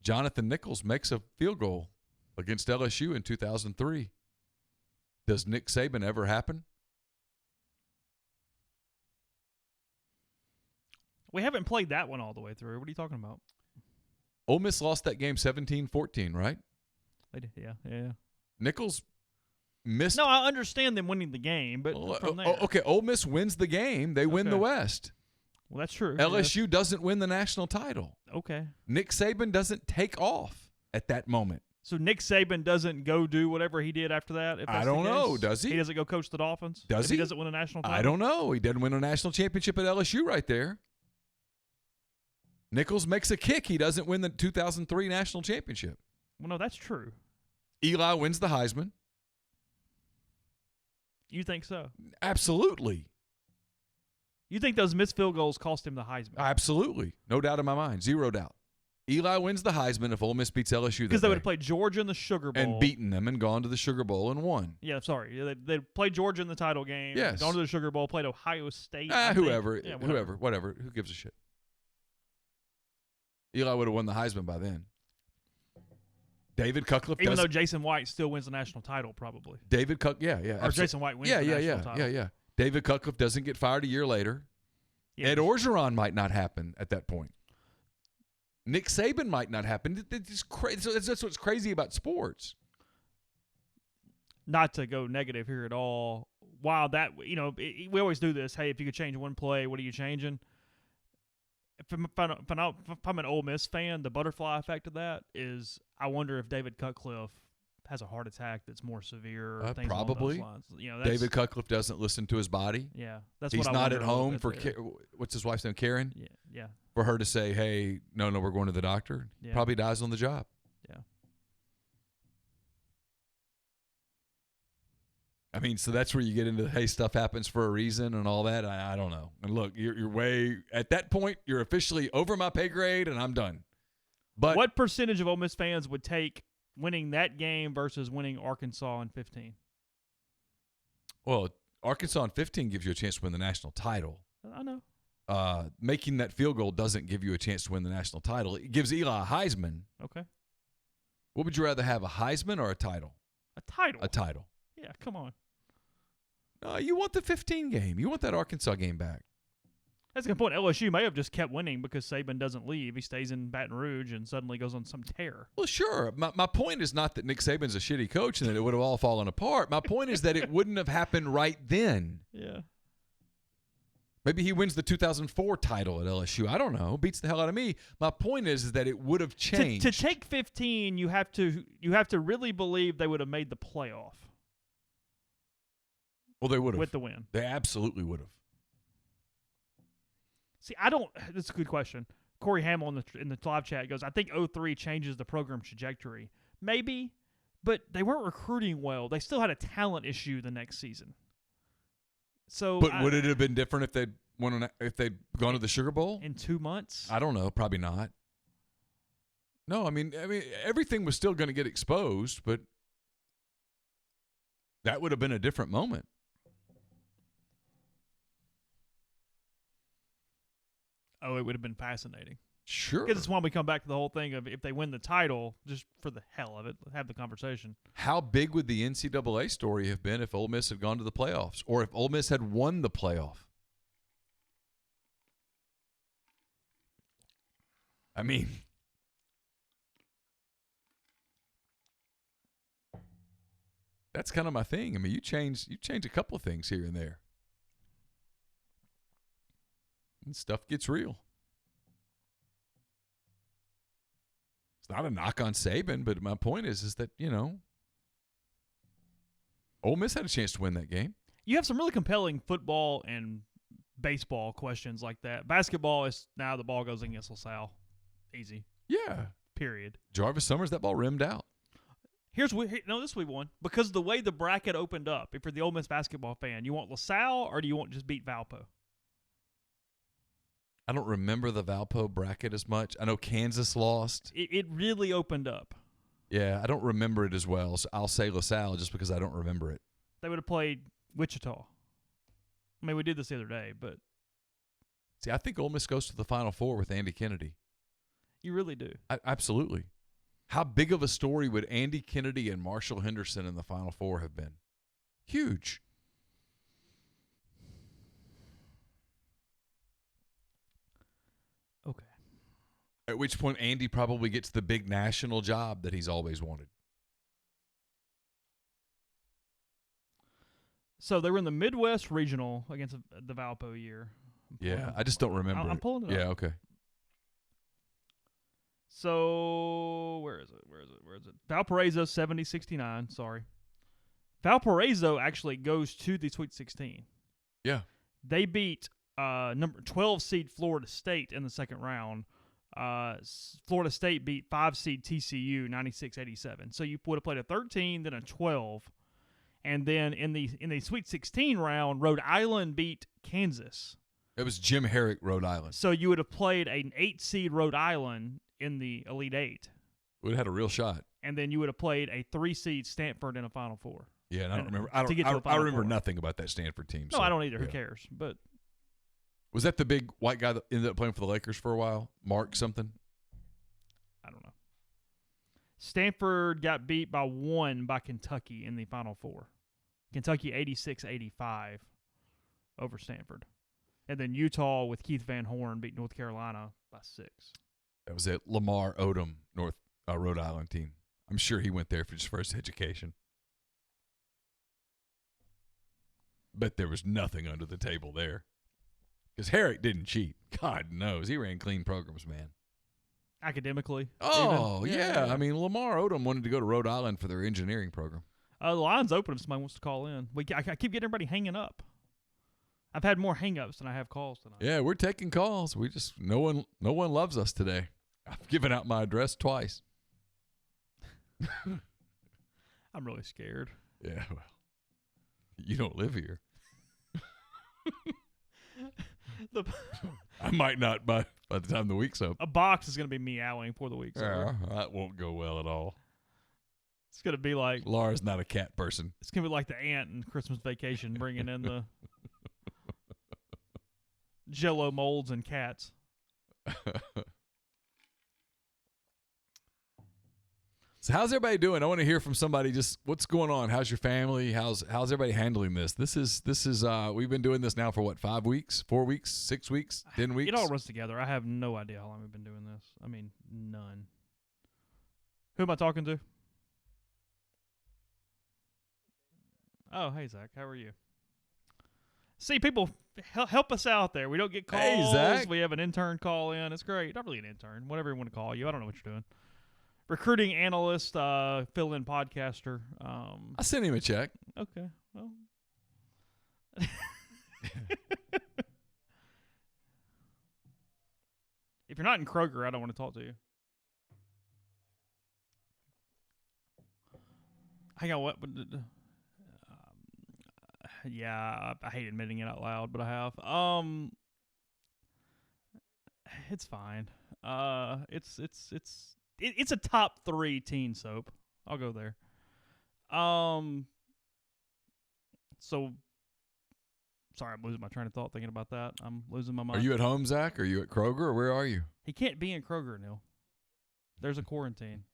Jonathan Nichols makes a field goal against LSU in 2003. Does Nick Saban ever happen? We haven't played that one all the way through. What are you talking about? Ole Miss lost that game 17-14, right? They did, yeah. Nichols missed. No, I understand them winning the game, but from there. Okay, Ole Miss wins the game. They win the West. Well, that's true. LSU doesn't win the national title. Okay. Nick Saban doesn't take off at that moment. So Nick Saban doesn't go do whatever he did after that? I don't know. Does he? He doesn't go coach the Dolphins? Does he? He doesn't win a national title? I don't know. He doesn't win a national championship at LSU right there. Nichols makes a kick. He doesn't win the 2003 national championship. Well, no, that's true. Eli wins the Heisman. You think so? Absolutely. You think those missed field goals cost him the Heisman? Absolutely. No doubt in my mind. Zero doubt. Eli wins the Heisman if Ole Miss beats LSU because they would have played Georgia in the Sugar Bowl. And beaten them and gone to the Sugar Bowl and won. Yeah, sorry. They played Georgia in the title game. Yes. Gone to the Sugar Bowl, played Ohio State. Whoever. Who gives a shit? Eli would have won the Heisman by then. David Cutcliffe Even though Jason White still wins the national title, probably. David Cutcliffe, Or Jason White wins the national title. Yeah. David Cutcliffe doesn't get fired a year later. Yeah. Ed Orgeron might not happen at that point. Nick Saban might not happen. It's crazy. That's what's crazy about sports. Not to go negative here at all. Wow, we always do this. Hey, if you could change one play, what are you changing? If I'm an Ole Miss fan, the butterfly effect of that is I wonder if David Cutcliffe has a heart attack that's more severe. Things Probably. along those lines. That's, David Cutcliffe doesn't listen to his body. Yeah, that's He's what I not wonder at a little home bit for there. what's his wife's name, Karen? Yeah. For her to say, hey, no, we're going to the doctor. Yeah. Probably dies on the job. Yeah. I mean, so that's where you get into, hey, stuff happens for a reason and all that. I don't know. And look, you're way at that point. You're officially over my pay grade, and I'm done. But what percentage of Ole Miss fans would take winning that game versus winning Arkansas in 15? Well, Arkansas in 15 gives you a chance to win the national title. I know. Making that field goal doesn't give you a chance to win the national title. It gives Eli a Heisman. Okay. What would you rather have, a Heisman or a title? A title. A title. Yeah, come on. You want the 15 game. You want that Arkansas game back. That's a good point. LSU may have just kept winning because Saban doesn't leave. He stays in Baton Rouge and suddenly goes on some tear. Well, sure. My point is not that Nick Saban's a shitty coach and that it would have all fallen apart. My point is that it wouldn't have happened right then. Yeah. Maybe he wins the 2004 title at LSU. I don't know. Beats the hell out of me. My point is that it would have changed. To take 15, you have to really believe they would have made the playoff. Well, they would have. With the win. They absolutely would have. See, that's a good question. Corey Hamill in the live chat goes, I think 03 changes the program trajectory. Maybe, but they weren't recruiting well. They still had a talent issue the next season. So, But would it have been different if they'd gone to the Sugar Bowl? In 2 months? I don't know. Probably not. No, I mean, everything was still going to get exposed, but that would have been a different moment. Oh, it would have been fascinating. Sure. Because it's why we come back to the whole thing of if they win the title, just for the hell of it, have the conversation. How big would the NCAA story have been if Ole Miss had gone to the playoffs, or if Ole Miss had won the playoff? I mean, that's kind of my thing. I mean, you change a couple of things here and there, and stuff gets real. It's not a knock on Saban, but my point is that, Ole Miss had a chance to win that game. You have some really compelling football and baseball questions like that. Basketball is now the ball goes against LaSalle. Easy. Yeah. Period. Jarvis Summers, that ball rimmed out. This we won. Because the way the bracket opened up, if you're the Ole Miss basketball fan, you want LaSalle or do you want just beat Valpo? I don't remember the Valpo bracket as much. I know Kansas lost. It really opened up. Yeah, I don't remember it as well, so I'll say LaSalle just because I don't remember it. They would have played Wichita. I mean, we did this the other day, but... See, I think Ole Miss goes to the Final Four with Andy Kennedy. You really do. Absolutely. How big of a story would Andy Kennedy and Marshall Henderson in the Final Four have been? Huge. Okay. At which point Andy probably gets the big national job that he's always wanted. So they were in the Midwest Regional against the Valpo year. Yeah, I just don't remember. I'm pulling it up. Yeah, okay. So where is it? Valparaiso 70-69. Sorry. Valparaiso actually goes to the Sweet 16. Yeah. They beat number 12 seed Florida State in the second round. Florida State beat 5 seed TCU 96-87. So you would have played a 13, then a 12, and then in the Sweet 16 round, Rhode Island beat Kansas. It was Jim Herrick, Rhode Island. So you would have played an 8 seed Rhode Island in the Elite Eight. Would have had a real shot. And then you would have played a 3 seed Stanford in a Final Four. Yeah, and I don't remember. I remember nothing about that Stanford team. No, so, I don't either. yeah. Who cares? But was that the big white guy that ended up playing for the Lakers for a while? Mark something? I don't know. Stanford got beat by 1 by Kentucky in the Final Four. Kentucky 86-85 over Stanford. And then Utah with Keith Van Horn beat North Carolina by 6. That was it. Lamar Odom, Rhode Island team. I'm sure he went there for his first education. But there was nothing under the table there. Because Herrick didn't cheat. God knows. He ran clean programs, man. Academically. Oh, even. yeah. I mean, Lamar Odom wanted to go to Rhode Island for their engineering program. The line's open if somebody wants to call in. I keep getting everybody hanging up. I've had more hang-ups than I have calls tonight. Yeah, we're taking calls. We just no one loves us today. I've given out my address twice. I'm really scared. Yeah, well, you don't live here. I might not by the time the week's up. A box is going to be meowing before the week's over. That won't go well at all. It's going to be like Laura's not a cat person. It's going to be like the aunt in Christmas Vacation bringing in the Jell-O molds and cats. So how's everybody doing? I want to hear from somebody. Just what's going on? How's your family? How's everybody handling this? This is we've been doing this now for what, 5 weeks, 4 weeks, 6 weeks, 10 weeks? It all runs together. I have no idea how long we've been doing this. I mean, none. Who am I talking to? Oh, hey Zach, how are you? See, people help us out there. We don't get calls. Hey Zach, we have an intern call in. It's great. Not really an intern. Whatever you want to call you. I don't know what you're doing. Recruiting analyst, fill-in podcaster. I sent him a check. Okay, well. If you're not in Kroger, I don't want to talk to you. Hang on, what? Yeah, I hate admitting it out loud, but I have. It's fine. It's a top 3 teen soap. I'll go there. So sorry, I'm losing my train of thought thinking about that. I'm losing my mind. Are you at home, Zach? Are you at Kroger, or where are you? He can't be in Kroger, Neil. There's a quarantine.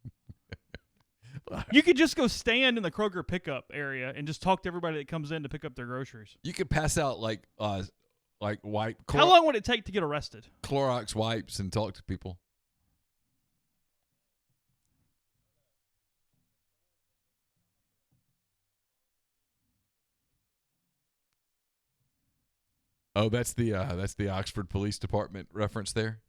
You could just go stand in the Kroger pickup area and just talk to everybody that comes in to pick up their groceries. You could pass out like wipe. How long would it take to get arrested? Clorox wipes and talk to people. Oh, that's the Oxford Police Department reference there.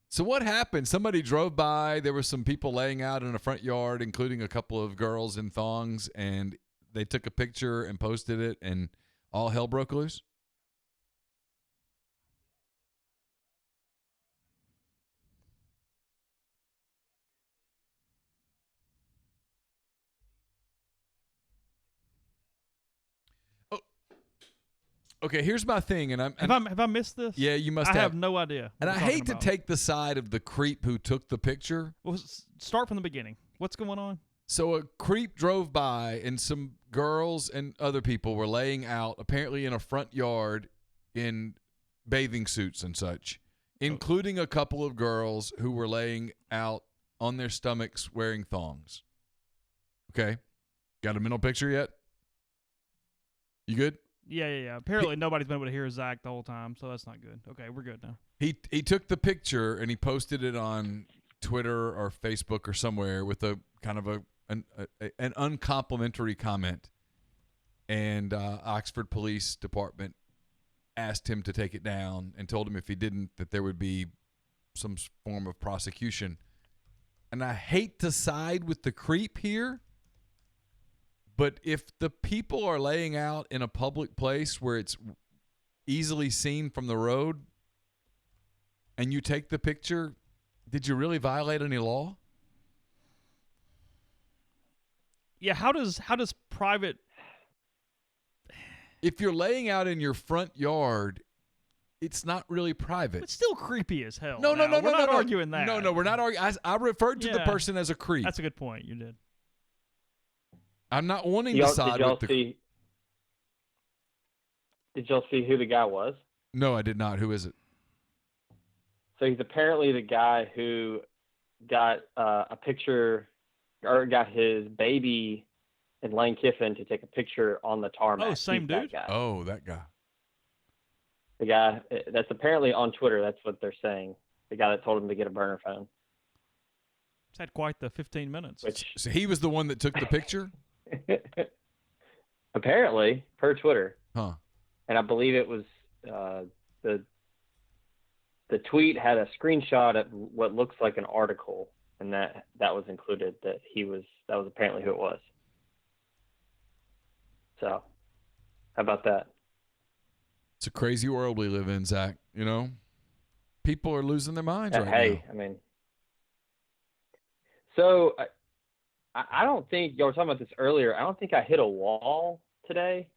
So what happened? Somebody drove by. There were some people laying out in a front yard, including a couple of girls in thongs, and they took a picture and posted it, and all hell broke loose? Okay, here's my thing, and have I missed this? Yeah, you must have. I have no idea. And I hate to take the side of the creep who took the picture. Well, start from the beginning. What's going on? So a creep drove by, and some girls and other people were laying out, apparently in a front yard, in bathing suits and such, including a couple of girls who were laying out on their stomachs wearing thongs. Okay? Got a mental picture yet? You good? Yeah. Apparently nobody's been able to hear Zach the whole time, so that's not good. Okay, we're good now. He took the picture and he posted it on Twitter or Facebook or somewhere with a kind of an uncomplimentary comment. And Oxford Police Department asked him to take it down and told him if he didn't that there would be some form of prosecution. And I hate to side with the creep here, but if the people are laying out in a public place where it's easily seen from the road and you take the picture, did you really violate any law? Yeah, how does private... If you're laying out in your front yard, it's not really private. It's still creepy as hell. No, we're not arguing that. No, we're not arguing. I referred to the person as a creep. That's a good point. You did. I'm not wanting to side with the... Did y'all see who the guy was? No, I did not. Who is it? So he's apparently the guy who got a picture, or got his baby and Lane Kiffin to take a picture on the tarmac. Oh, same dude? That guy. Oh, that guy. The guy that's apparently on Twitter. That's what they're saying. The guy that told him to get a burner phone. It's had quite the 15 minutes. So he was the one that took the picture? Apparently, per Twitter. Huh. And I believe it was the the tweet had a screenshot of what looks like an article, and that was included. That was apparently who it was. So, how about that? It's a crazy world we live in, Zach. You know, people are losing their minds right now. Hey, I mean, so I don't think y'all were talking about this earlier. I don't think I hit a wall today,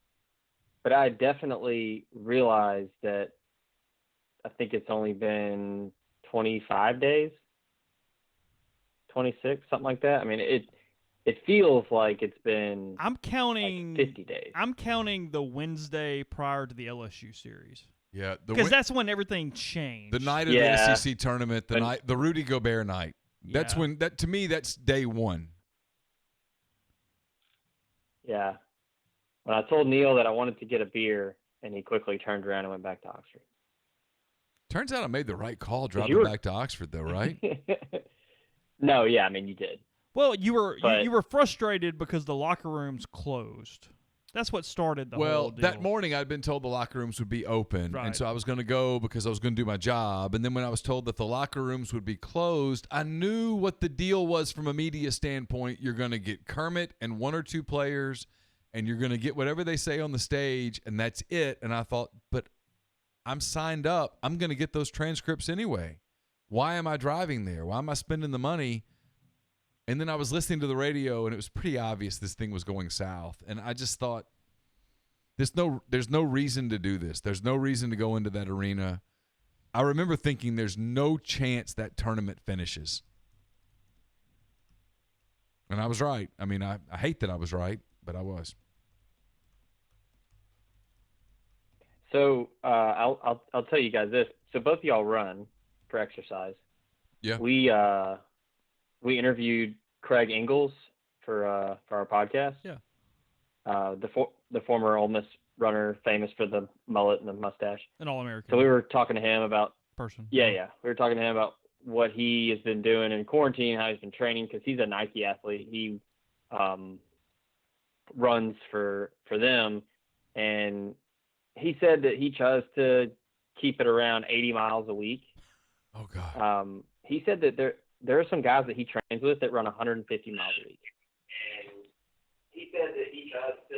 but I definitely realized that I think it's only been 25 days, 26, something like that. I mean, it feels like it's been I'm counting like 50 days. I'm counting the Wednesday prior to the LSU series. Yeah, Because that's when everything changed. the night of the SEC tournament, the Rudy Gobert night. That's Yeah. when to me that's day one. Yeah. When I told Neil that I wanted to get a beer, and he quickly turned around and went back to Oxford. Turns out I made the right call dropping back to Oxford, though, right? No, yeah, I mean you did. Well, you were frustrated because the locker rooms closed. That's what started the whole deal. That morning I'd been told the locker rooms would be open, Right. and so I was going to go because I was going to do my job. And then when I was told that the locker rooms would be closed, I knew what the deal was from a media standpoint. You're going to get Kermit and one or two players, and you're going to get whatever they say on the stage, and that's it. And I thought, but I'm signed up. I'm going to get those transcripts anyway. Why am I driving there? Why am I spending the money? And then I was listening to the radio, and it was pretty obvious this thing was going south. And I just thought, there's no reason to do this. There's no reason to go into that arena. I remember thinking there's no chance that tournament finishes. And I was right. I mean, I hate that I was right, but I was. So I'll tell you guys this. So both of y'all run for exercise. Yeah. We interviewed Craig Ingalls for our podcast. Yeah. The former Ole Miss runner, famous for the mullet and the mustache. An All-American. So we were talking to him about person. Yeah. We were talking to him about what he has been doing in quarantine, how he's been training, because he's a Nike athlete. He runs for them, and he said that he tries to keep it around 80 miles a week. Oh God. He said that there are some guys that he trains with that run 150 miles a week. And he said that he tries to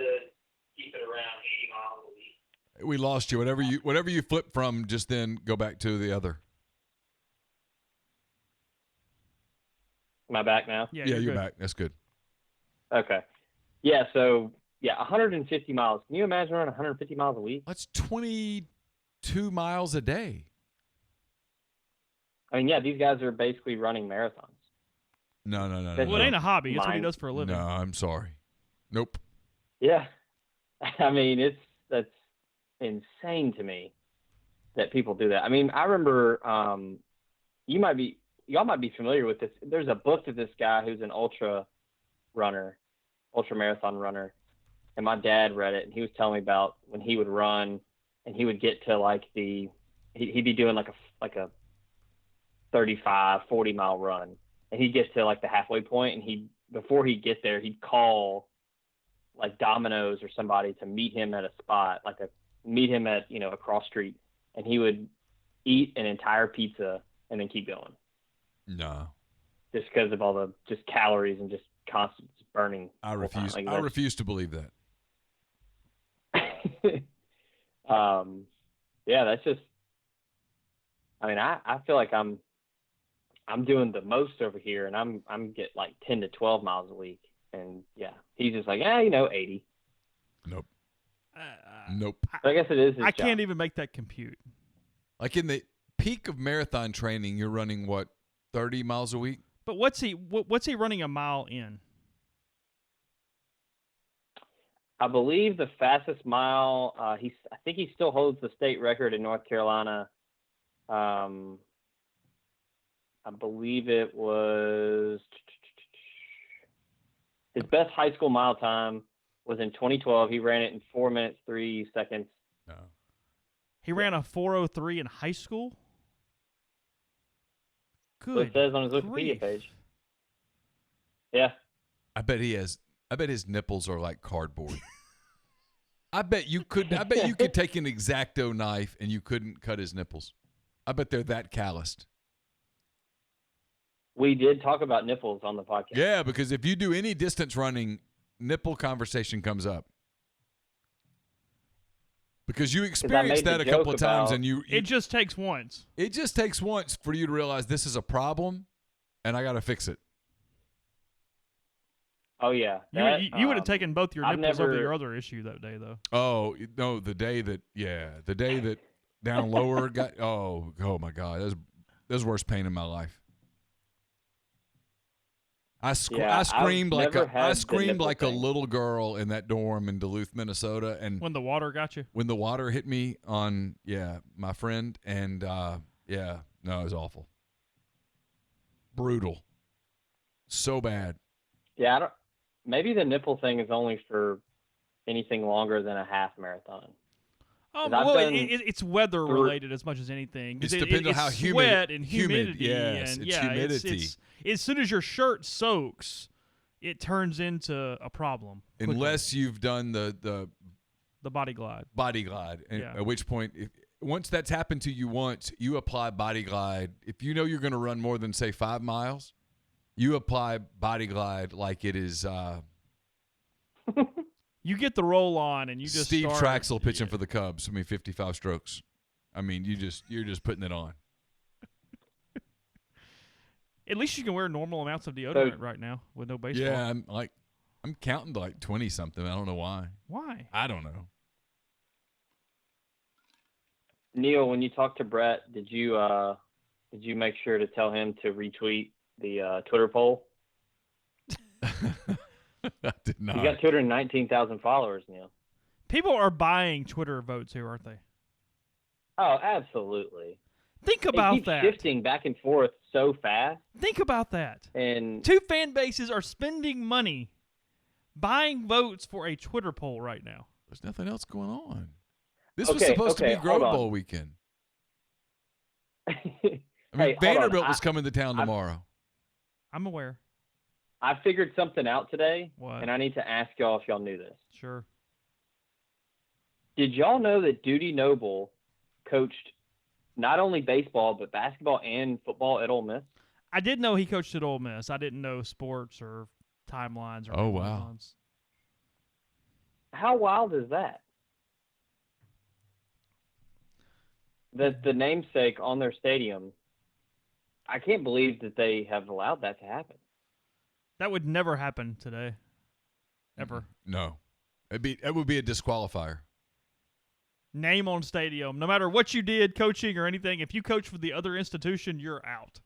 keep it around 80 miles a week. We lost you. Whatever you flip from, just then go back to the other. Am I back now? Yeah, you're good. back. That's good. Okay. Yeah, so 150 miles. Can you imagine running 150 miles a week? That's 22 miles a day. I mean, yeah, these guys are basically running marathons. No. Well, Well, it ain't a hobby. It's what he Mine. does for a living. No, I'm sorry. Nope. Yeah. I mean, that's insane to me that people do that. I mean, I remember y'all might be familiar with this. There's a book to this guy who's an ultra marathon runner, and my dad read it, and he was telling me about when he would run, and he would get to like he'd be doing like a 35, 40 mile run, and he'd get to like the halfway point, and before he'd get there, he'd call like Domino's or somebody to meet him at a spot, meet him at, a cross street, and he would eat an entire pizza and then keep going. No. Just because of all the just calories and just constant burning. I refuse. I refuse to believe that. Yeah, that's just. I mean, I feel like I'm doing the most over here, and I'm get like 10 to 12 miles a week, and yeah, he's just like 80. Nope. Nope. But I guess it is. I can't even make that compute. Like in the peak of marathon training, you're running what, 30 miles a week? But what's he running a mile in? I believe the fastest mile. I think he still holds the state record in North Carolina. I believe it was his best high school mile time was in 2012. He ran it in 4 minutes 3 seconds. No. He ran a 4:03 in high school. So it Good. says on his Wikipedia grief. page. Yeah. I bet his nipples are like cardboard. I bet you could take an X-Acto knife and you couldn't cut his nipples. I bet they're that calloused. We did talk about nipples on the podcast. Yeah, because if you do any distance running, nipple conversation comes up. Because you experienced that a couple of times, and it just takes once. It just takes once for you to realize this is a problem, and I got to fix it. Oh yeah, you would have taken both your nipples over your other issue that day, though. Oh no, the day that down lower got. Oh my God, that was the worst pain in my life. I screamed like a little girl in that dorm in Duluth, Minnesota, and when the water got you, when the water hit me on my friend, and no, it was awful, brutal, so bad. Yeah, maybe the nipple thing is only for anything longer than a half marathon. It's weather related as much as anything. It depends on how humid. Sweat and humidity. Yes, and it's humidity. As soon as your shirt soaks, it turns into a problem. Quickly. Unless you've done the body glide. Body glide. At which point, once that's happened to you once, you apply body glide. If you know you're going to run more than, say, 5 miles, you apply body glide like it is you get the roll on and you just Steve Traxel pitching for the Cubs. 55 strokes. You're just putting it on. At least you can wear normal amounts of deodorant right now with no baseball. Yeah, I'm counting to like 20 something. I don't know why. Why? I don't know. Neil, when you talked to Brett, did you make sure to tell him to retweet the Twitter poll? I did not. You got 219,000 followers, Neil. People are buying Twitter votes here, aren't they? Oh, absolutely. Think about that. Shifting back and forth so fast. Think about that. And two fan bases are spending money buying votes for a Twitter poll right now. There's nothing else going on. This was supposed to be Grove Bowl weekend. Vanderbilt was coming to town tomorrow. I'm aware. I figured something out today, What? And I need to ask y'all if y'all knew this. Sure. Did y'all know that Duty Noble coached not only baseball, but basketball and football at Ole Miss? I did know he coached at Ole Miss. I didn't know sports or timelines. Or wow. How wild is that? The namesake on their stadium, I can't believe that they have allowed that to happen. That would never happen today. Ever. No. It would be a disqualifier. Name on stadium. No matter what you did, coaching or anything, if you coach for the other institution, you're out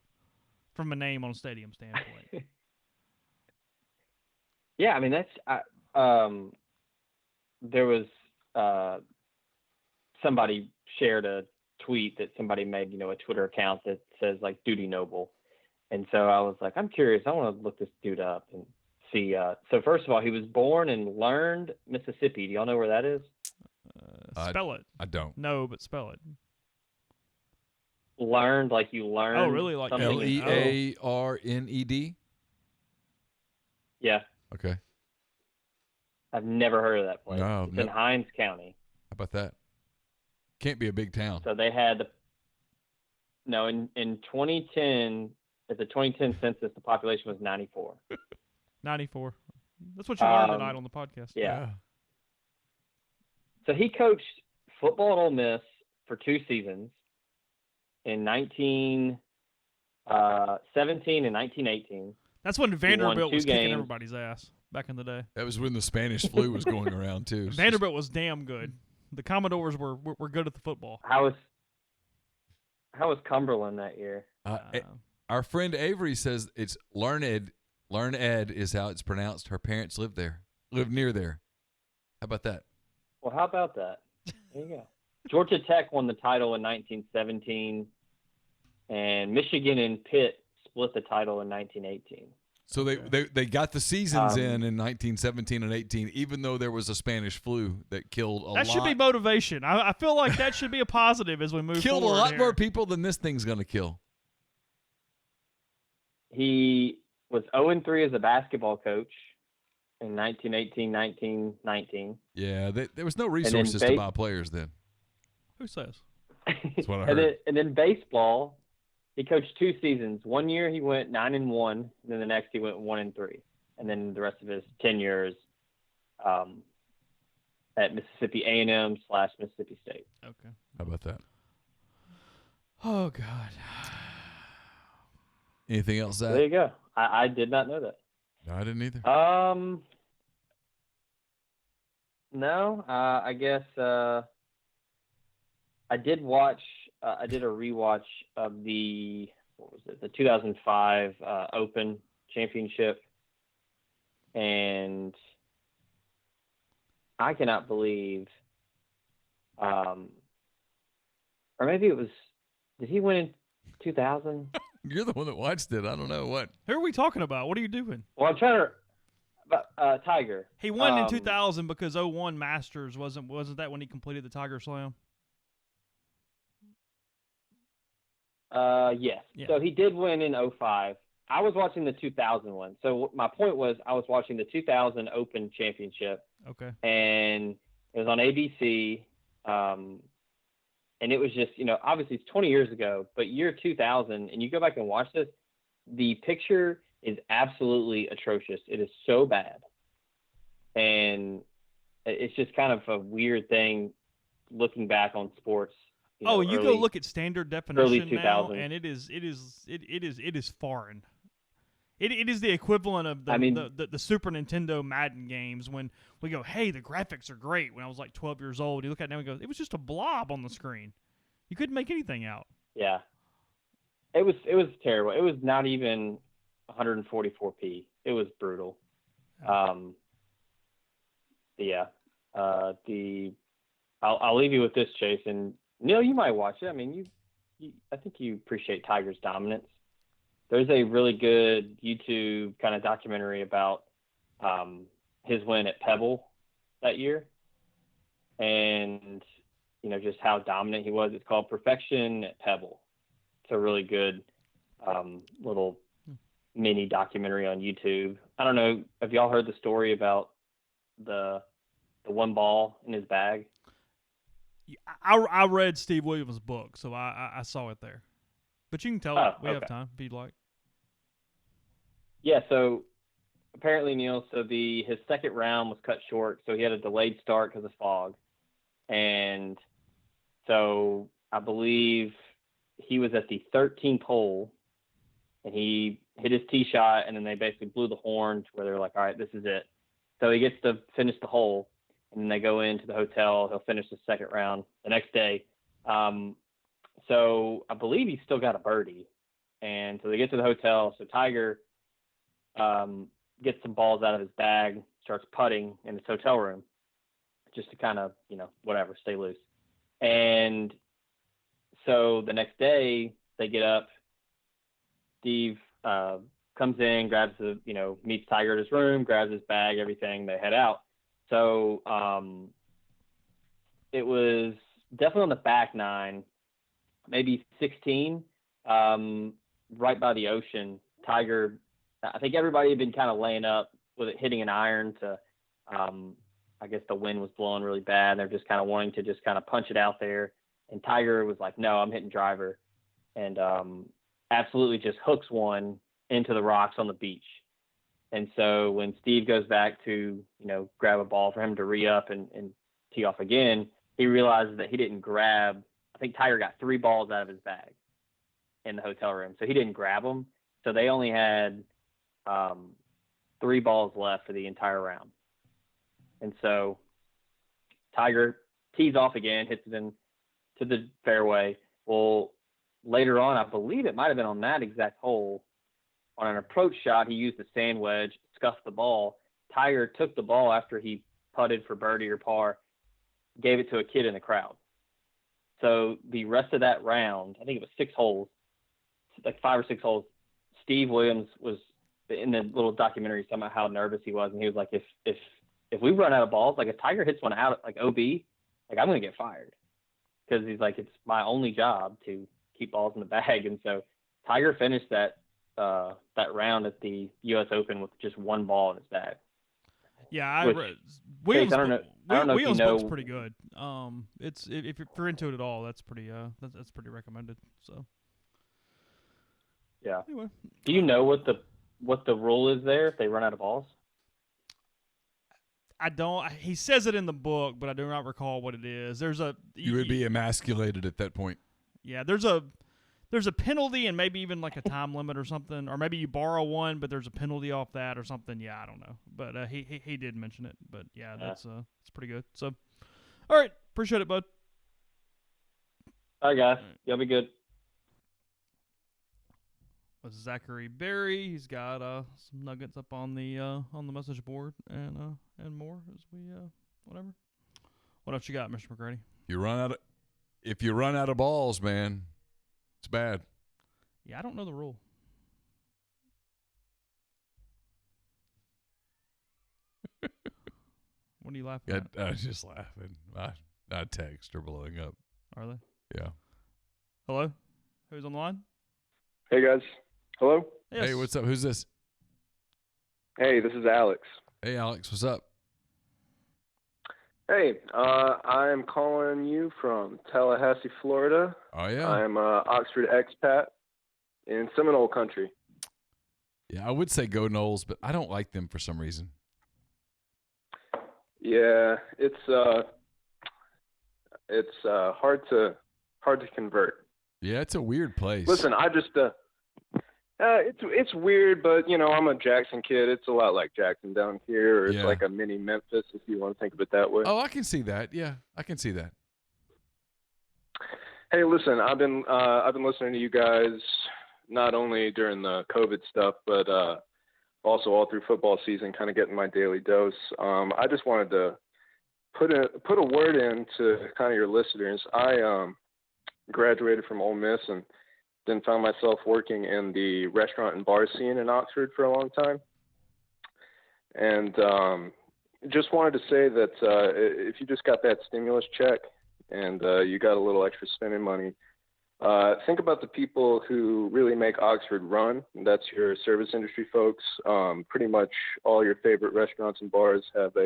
from a name on stadium standpoint. Yeah, I mean, there was somebody shared a tweet that somebody made, a Twitter account that says like Duty Noble. And so I was like, I'm curious. I want to look this dude up and see. So first of all, he was born in Learned, Mississippi. Do y'all know where that is? Spell it. I don't. No, but spell it. Learned, like you learn. Oh, really? Like Learned? Yeah. Okay. I've never heard of that place. No, it's in Hinds County. How about that? Can't be a big town. So they had in 2010, at the 2010 census, the population was 94. 94. That's what you learned tonight on the podcast. Yeah. So he coached football at Ole Miss for 2 seasons in 1917 and 1918. That's when Vanderbilt was kicking everybody's ass back in the day. That was when the Spanish flu was going around too. Vanderbilt was damn good. The Commodores were good at the football. How was Cumberland that year? Our friend Avery says it's Learned. Learned is how it's pronounced. Her parents live near there. How about that? Well, how about that? There you go. Georgia Tech won the title in 1917, and Michigan and Pitt split the title in 1918. So they got the seasons in 1917 and 18, even though there was a Spanish flu that killed a lot. That should be motivation. I feel like that should be a positive as we move killed forward. Killed a lot here. more people than this thing's going to kill. He was 0-3 as a basketball coach in 1918, 1919. Yeah, there was no resources to buy players then. Who says? That's what I and heard. then baseball, he coached 2 seasons. 1 year he went 9-1, and then the next he went 1-3, and then the rest of his 10 years at Mississippi A&M / Mississippi State. Okay. How about that? Oh God. Anything else, So Zach? there you go. I did not know that. No, I didn't either. No. I guess I did watch. I did a rewatch of the 2005 Open Championship, and I cannot believe. Or maybe it was. Did he win in 2000? You're the one that watched it. I don't know what. Who are we talking about? What are you doing? Well, I'm trying to. Tiger. He won in 2000 because 01 Masters wasn't that when he completed the Tiger Slam? Yes. Yeah. So he did win in 05. I was watching the 2000 one. So my point was I was watching the 2000 Open Championship, Okay. and it was on ABC. And it was just, obviously it's 20 years ago, but year 2000, and you go back and watch this, the picture is absolutely atrocious. It is so bad. And it's just kind of a weird thing looking back on sports. Go look at standard definition now, 2000s. and it is foreign. It is the equivalent of the Super Nintendo Madden games when we go, hey, the graphics are great. When I was like 12 years old, you look at it now and go, it was just a blob on the screen. You couldn't make anything out. Yeah, it was terrible. It was not even 144p. It was brutal. I'll leave you with this, Chase, and Neil, you might watch it. I mean, I think you appreciate Tiger's dominance. There's a really good YouTube kind of documentary about his win at Pebble that year, and just how dominant he was. It's called Perfection at Pebble. It's a really good little mini documentary on YouTube. I don't know. Have y'all heard the story about the one ball in his bag? I read Steve Williams' book, so I saw it there. But you can tell it. We have time if you'd like. Yeah, so apparently, Neil, his second round was cut short, so he had a delayed start because of fog. And so I believe he was at the 13th hole, and he hit his tee shot, and then they basically blew the horn where they're like, all right, this is it. So he gets to finish the hole, and then they go into the hotel. He'll finish the second round the next day. So I believe he's still got a birdie. And so they get to the hotel. So Tiger gets some balls out of his bag, starts putting in his hotel room just to kind of, stay loose. And so the next day they get up. Steve comes in, grabs meets Tiger at his room, grabs his bag, everything. They head out. So it was definitely on the back nine, maybe 16, right by the ocean. Tiger, I think everybody had been kind of laying up with it, hitting an iron to, I guess the wind was blowing really bad. They're just kind of wanting to just kind of punch it out there. And Tiger was like, no, I'm hitting driver. And absolutely just hooks one into the rocks on the beach. And so when Steve goes back to, grab a ball for him to re-up and tee off again, he realizes that he didn't grab. I think Tiger got 3 balls out of his bag in the hotel room. So he didn't grab them. So they only had 3 balls left for the entire round. And so Tiger tees off again, hits it into the fairway. Well, later on, I believe it might have been on that exact hole, on an approach shot, he used the sand wedge, scuffed the ball. Tiger took the ball after he putted for birdie or par, gave it to a kid in the crowd. So the rest of that round, I think it was 6 holes, like 5 or 6 holes, Steve Williams was in the little documentary talking about how nervous he was, and he was like, if we run out of balls, like if Tiger hits one out like OB, like I'm gonna get fired, because he's like, it's my only job to keep balls in the bag. And so Tiger finished that round at the U.S. Open with just 1 ball in his bag. Yeah, Which, Williams. I don't know if you Williams know. book's pretty good. It's if you're into it at all, that's pretty that's pretty recommended. So Yeah. anyway, Do you know what the rule is there if they run out of balls? I don't. He says it in the book, but I do not recall what it is. You would be emasculated at that point. Yeah, there's a penalty and maybe even like a time limit or something, or maybe you borrow one, but there's a penalty off that or something. Yeah, I don't know, but he did mention it. But yeah, that's it's pretty good. So, all right, appreciate it, bud. All right, guys. Y'all be good. With Zachary Berry, he's got some nuggets up on the message board and more as we whatever. What else you got, Mr. McCready? If you run out of balls, man, it's bad. Yeah, I don't know the rule. What are you laughing at? I was just laughing. My texts are blowing up. Are they? Yeah. Hello? Who's on the line? Hey, guys. Hello? Yes. Hey, what's up? Who's this? Hey, this is Alex. Hey, Alex, what's up? Hey, I am calling you from Tallahassee, Florida. Oh, yeah? I'm an Oxford expat in Seminole country. Yeah, I would say go Knowles, but I don't like them for some reason. Yeah, it's hard to convert. Yeah, it's a weird place. Listen, I just it's weird, but I'm a Jackson kid. It's a lot like Jackson down here, or it's like a mini Memphis if you want to think of it that way. Oh, I can see that. Yeah, I can see that. Hey, listen, I've been listening to you guys not only during the COVID stuff, but also all through football season, kind of getting my daily dose. I just wanted to put a word in to kind of your listeners. I graduated from Ole Miss and then found myself working in the restaurant and bar scene in Oxford for a long time. And just wanted to say that if you just got that stimulus check and you got a little extra spending money, think about the people who really make Oxford run. That's your service industry folks. Pretty much all your favorite restaurants and bars have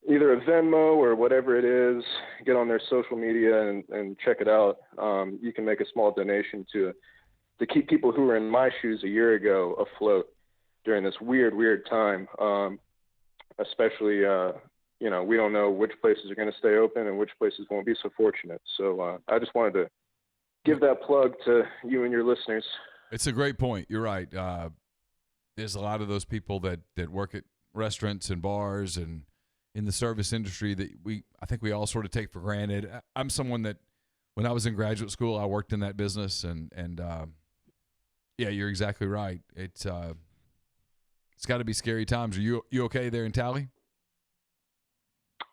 either a Venmo or whatever it is. Get on their social media and check it out. You can make a small donation to keep people who were in my shoes a year ago afloat during this weird time. Especially, we don't know which places are going to stay open and which places won't be so fortunate. So I just wanted to give that plug to you and your listeners. It's a great point. You're right. There's a lot of those people that work at restaurants and bars and in the service industry that I think we all sort of take for granted. I'm someone that when I was in graduate school, I worked in that business and yeah, you're exactly right. It's got to be scary times. Are you okay there in Tally?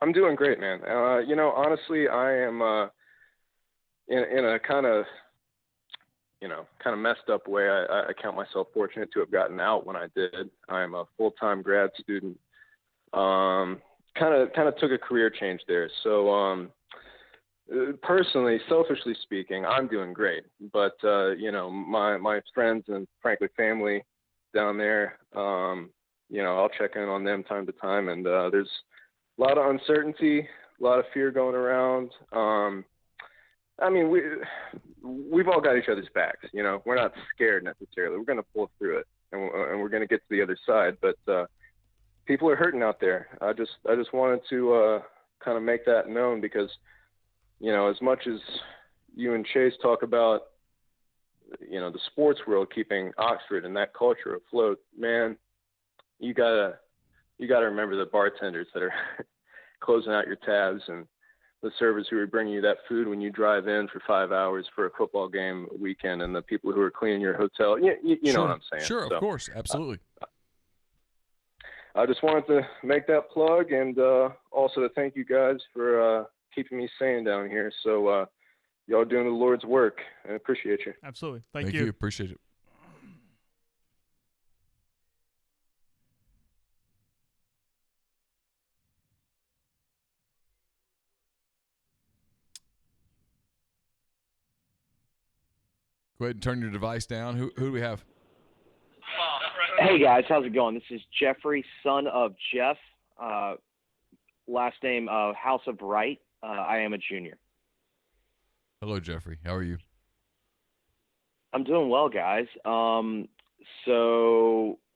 I'm doing great, man. Honestly, I am in a kind of messed up way. I count myself fortunate to have gotten out when I did. I'm a full-time grad student. Kind of took a career change there. So personally, selfishly speaking, I'm doing great. But my friends and frankly family down there, I'll check in on them time to time, and there's a lot of uncertainty, a lot of fear going around. We've all got each other's backs. We're not scared necessarily. We're going to pull through it, and we're going to get to the other side. But people are hurting out there. I just wanted to kind of make that known because, as much as you and Chase talk about, the sports world keeping Oxford and that culture afloat, man, you gotta remember the bartenders that are closing out your tabs and the servers who are bringing you that food when you drive in for 5 hours for a football game weekend, and the people who are cleaning your hotel. You know what I'm saying? Sure, of course, absolutely. I just wanted to make that plug and also to thank you guys for keeping me sane down here. So y'all doing the Lord's work. I appreciate you. Absolutely. Thank you. Appreciate it. Go ahead and turn your device down. Who do we have? Hey guys, how's it going? This is Jeffrey, son of Jeff. Last name House of Wright. I am a junior. Hello, Jeffrey. How are you? I'm doing well, guys. I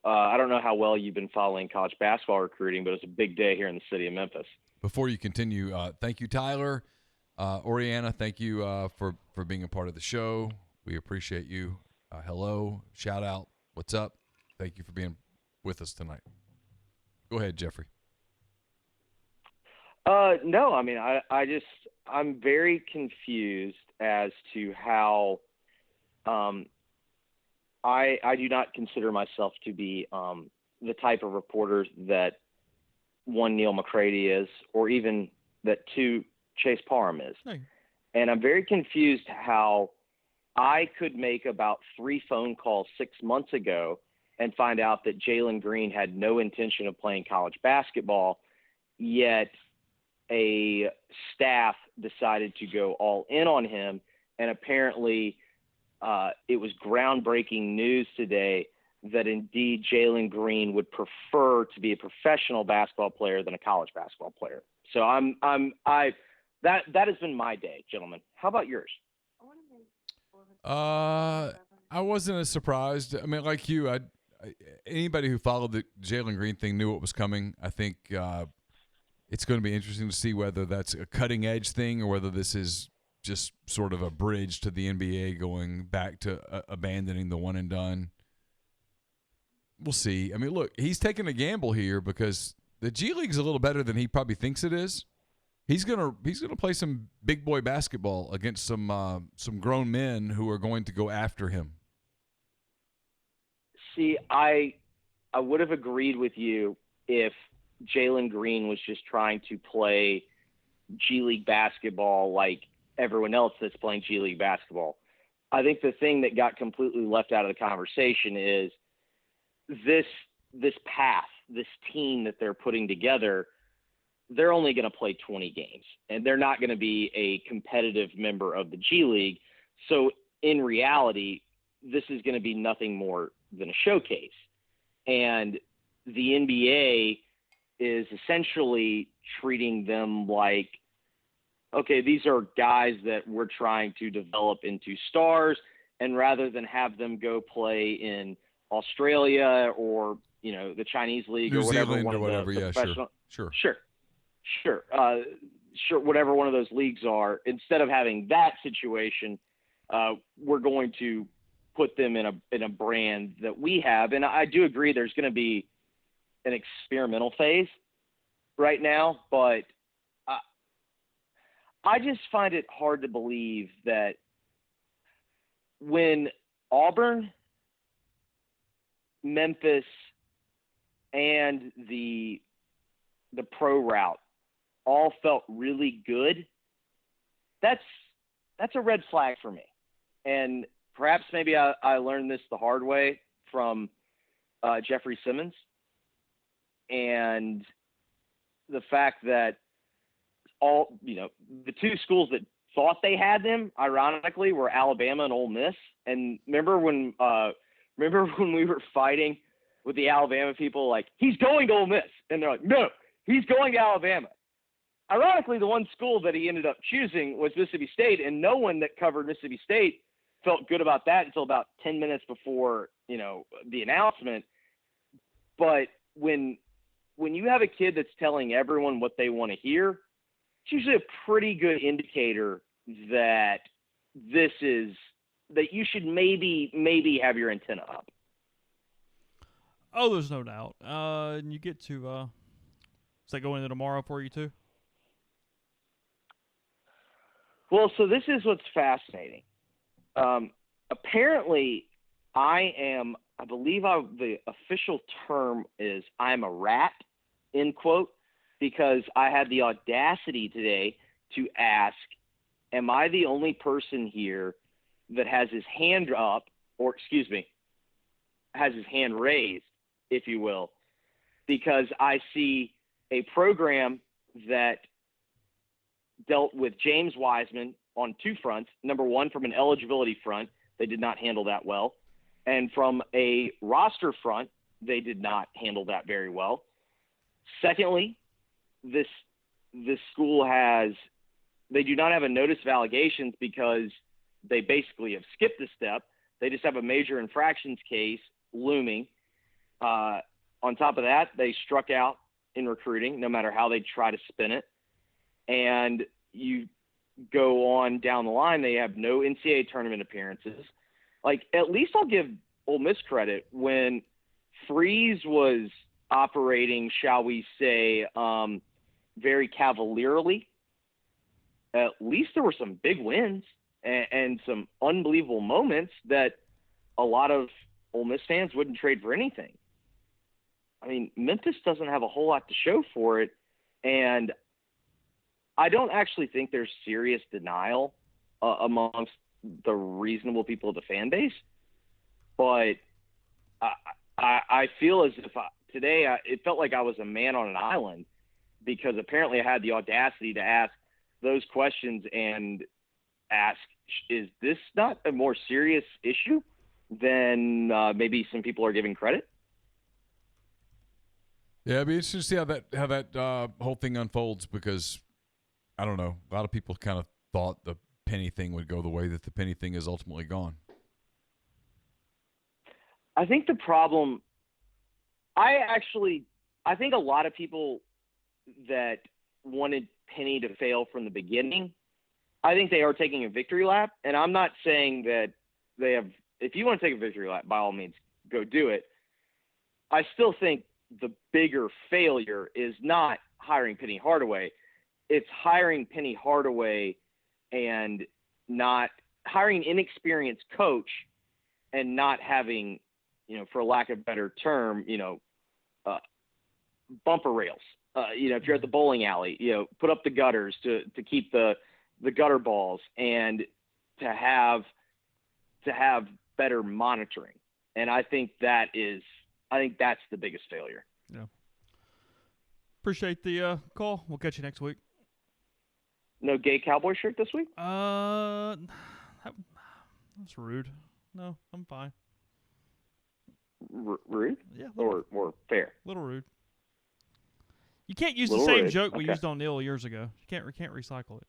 don't know how well you've been following college basketball recruiting, but it's a big day here in the city of Memphis. Before you continue, thank you, Tyler. Oriana, thank you for being a part of the show. We appreciate you. Hello, shout out. What's up? Thank you for being with us tonight. Go ahead, Jeffrey. No, I mean, I'm very confused as to how I do not consider myself to be the type of reporter that one Neal McCready is, or even that two Chase Parham is. Hey. And I'm very confused how I could make about 3 phone calls 6 months ago and find out that Jalen Green had no intention of playing college basketball, yet a staff decided to go all in on him. And apparently it was groundbreaking news today that indeed Jalen Green would prefer to be a professional basketball player than a college basketball player. So that has been my day, gentlemen. How about yours? I wasn't as surprised. I mean, like you, anybody who followed the Jalen Green thing knew what was coming. I think it's going to be interesting to see whether that's a cutting edge thing or whether this is just sort of a bridge to the NBA going back to abandoning the one and done. We'll see. I mean, look, he's taking a gamble here because the G League's a little better than he probably thinks it is. He's gonna play some big boy basketball against some grown men who are going to go after him. See, I would have agreed with you if Jalen Green was just trying to play G League basketball like everyone else that's playing G League basketball. I think the thing that got completely left out of the conversation is this path, this team that they're putting together. They're only going to play 20 games, and they're not going to be a competitive member of the G League. So in reality, this is going to be nothing more than a showcase. And the NBA is essentially treating them like, okay, these are guys that we're trying to develop into stars, and rather than have them go play in Australia or, the Chinese league New or whatever, Zealand or whatever, yeah, sure. Sure. Whatever one of those leagues are, instead of having that situation, we're going to put them in a brand that we have. And I do agree there's going to be an experimental phase right now, but I just find it hard to believe that when Auburn, Memphis, and the pro route all felt really good, that's a red flag for me. And perhaps maybe I learned this the hard way from Jeffrey Simmons, and the fact that the two schools that thought they had them, ironically, were Alabama and Ole Miss. And remember when we were fighting with the Alabama people, like, he's going to Ole Miss, and they're like, no, he's going to Alabama. Ironically, the one school that he ended up choosing was Mississippi State, and no one that covered Mississippi State felt good about that until about 10 minutes before, the announcement. But when you have a kid that's telling everyone what they want to hear, it's usually a pretty good indicator that that you should maybe have your antenna up. Oh, there's no doubt. And you get to, is that going into tomorrow for you too? Well, so this is what's fascinating. Apparently, I believe the official term is I'm a rat, end quote, because I had the audacity today to ask, am I the only person here that has his hand up, or has his hand raised, if you will, because I see a program that dealt with James Wiseman on two fronts. Number one, from an eligibility front, they did not handle that well. And from a roster front, they did not handle that very well. Secondly, this school they do not have a notice of allegations because they basically have skipped a step. They just have a major infractions case looming. On top of that, they struck out in recruiting, no matter how they try to spin it. And you go on down the line, they have no NCAA tournament appearances. Like, at least I'll give Ole Miss credit when Freeze was operating, shall we say, very cavalierly. At least there were some big wins and some unbelievable moments that a lot of Ole Miss fans wouldn't trade for anything. I mean, Memphis doesn't have a whole lot to show for it, and I don't actually think there's serious denial amongst the reasonable people of the fan base, but I feel as if today it felt like I was a man on an island, because apparently I had the audacity to ask those questions and ask, is this not a more serious issue than maybe some people are giving credit? Yeah, it'd be interesting to see how that whole thing unfolds, because I don't know. A lot of people kind of thought the penny thing would go the way that the penny thing has ultimately gone. I think the problem, I think a lot of people that wanted Penny to fail from the beginning, I think they are taking a victory lap. And I'm not saying that they have, if you want to take a victory lap, by all means, go do it. I still think the bigger failure is not hiring Penny Hardaway. It's hiring Penny Hardaway and not hiring an inexperienced coach and not having, for lack of a better term, bumper rails. If you're at the bowling alley, put up the gutters to keep the gutter balls, and to have better monitoring. And I think that's the biggest failure. Yeah. Appreciate the call. We'll catch you next week. No gay cowboy shirt this week? That's rude. No, I'm fine. Rude? Yeah. Or fair? A little rude. You can't use Little the same rude. joke we Okay. used on Neal years ago. You can't recycle it.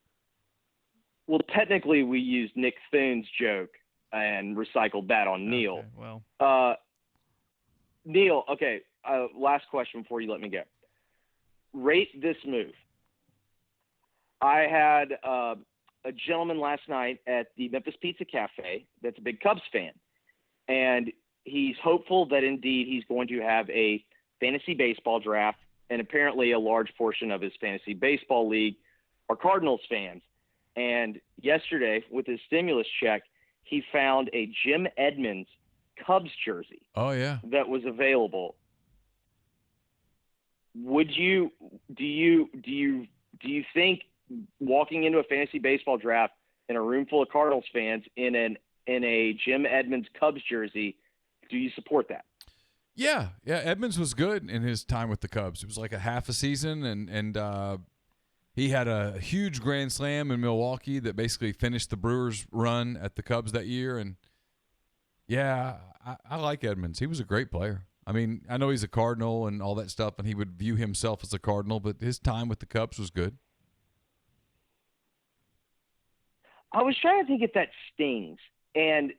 Well, technically, we used Nick Thune's joke and recycled that on Neal. Okay, well. Neal, okay, last question before you let me go. Rate this move. I had a gentleman last night at the Memphis Pizza Cafe that's a big Cubs fan, and he's hopeful that indeed he's going to have a fantasy baseball draft, and apparently a large portion of his fantasy baseball league are Cardinals fans. And yesterday, with his stimulus check, he found a Jim Edmonds Cubs jersey. Oh, yeah. That was available. Do you think walking into a fantasy baseball draft in a room full of Cardinals fans in a Jim Edmonds Cubs jersey, do you support that? Yeah. Edmonds was good in his time with the Cubs. It was like a half a season, and he had a huge grand slam in Milwaukee that basically finished the Brewers' run at the Cubs that year. And yeah, I like Edmonds. He was a great player. I mean, I know he's a Cardinal and all that stuff, and he would view himself as a Cardinal, but his time with the Cubs was good. I was trying to think if that stings. And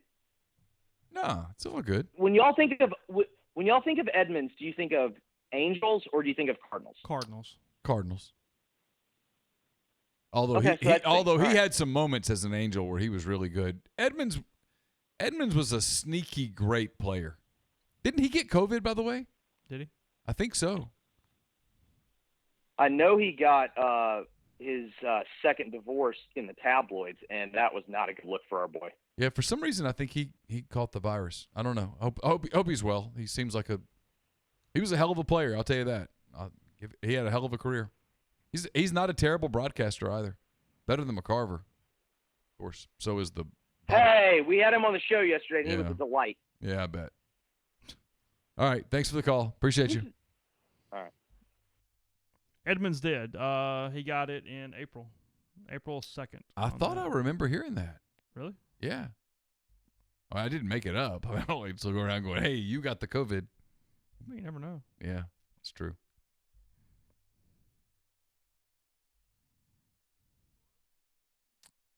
no, it's all good. when y'all think of Edmonds, do you think of Angels or do you think of Cardinals? Cardinals. Although Okay, he had some moments as an Angel where he was really good. Edmonds was a sneaky great player. Didn't he get COVID, by the way? Did he? I think so. I know he got his second divorce in the tabloids, and that was not a good look for our boy. Yeah, for some reason I think he caught the virus. I don't know. I hope he's well. He seems like he was a hell of a player. I'll tell you that. He had a hell of a career. He's not a terrible broadcaster either. Better than McCarver, of course. So is the. Hey, we had him on the show yesterday, and he Yeah. was a delight. Yeah, I bet. All right, thanks for the call. Appreciate you. All right. Edmonds did. He got it in April 2nd. I thought I remember hearing that. Really? Yeah. Well, I didn't make it up. I don't like to go around going, "Hey, you got the COVID." You never know. Yeah, it's true.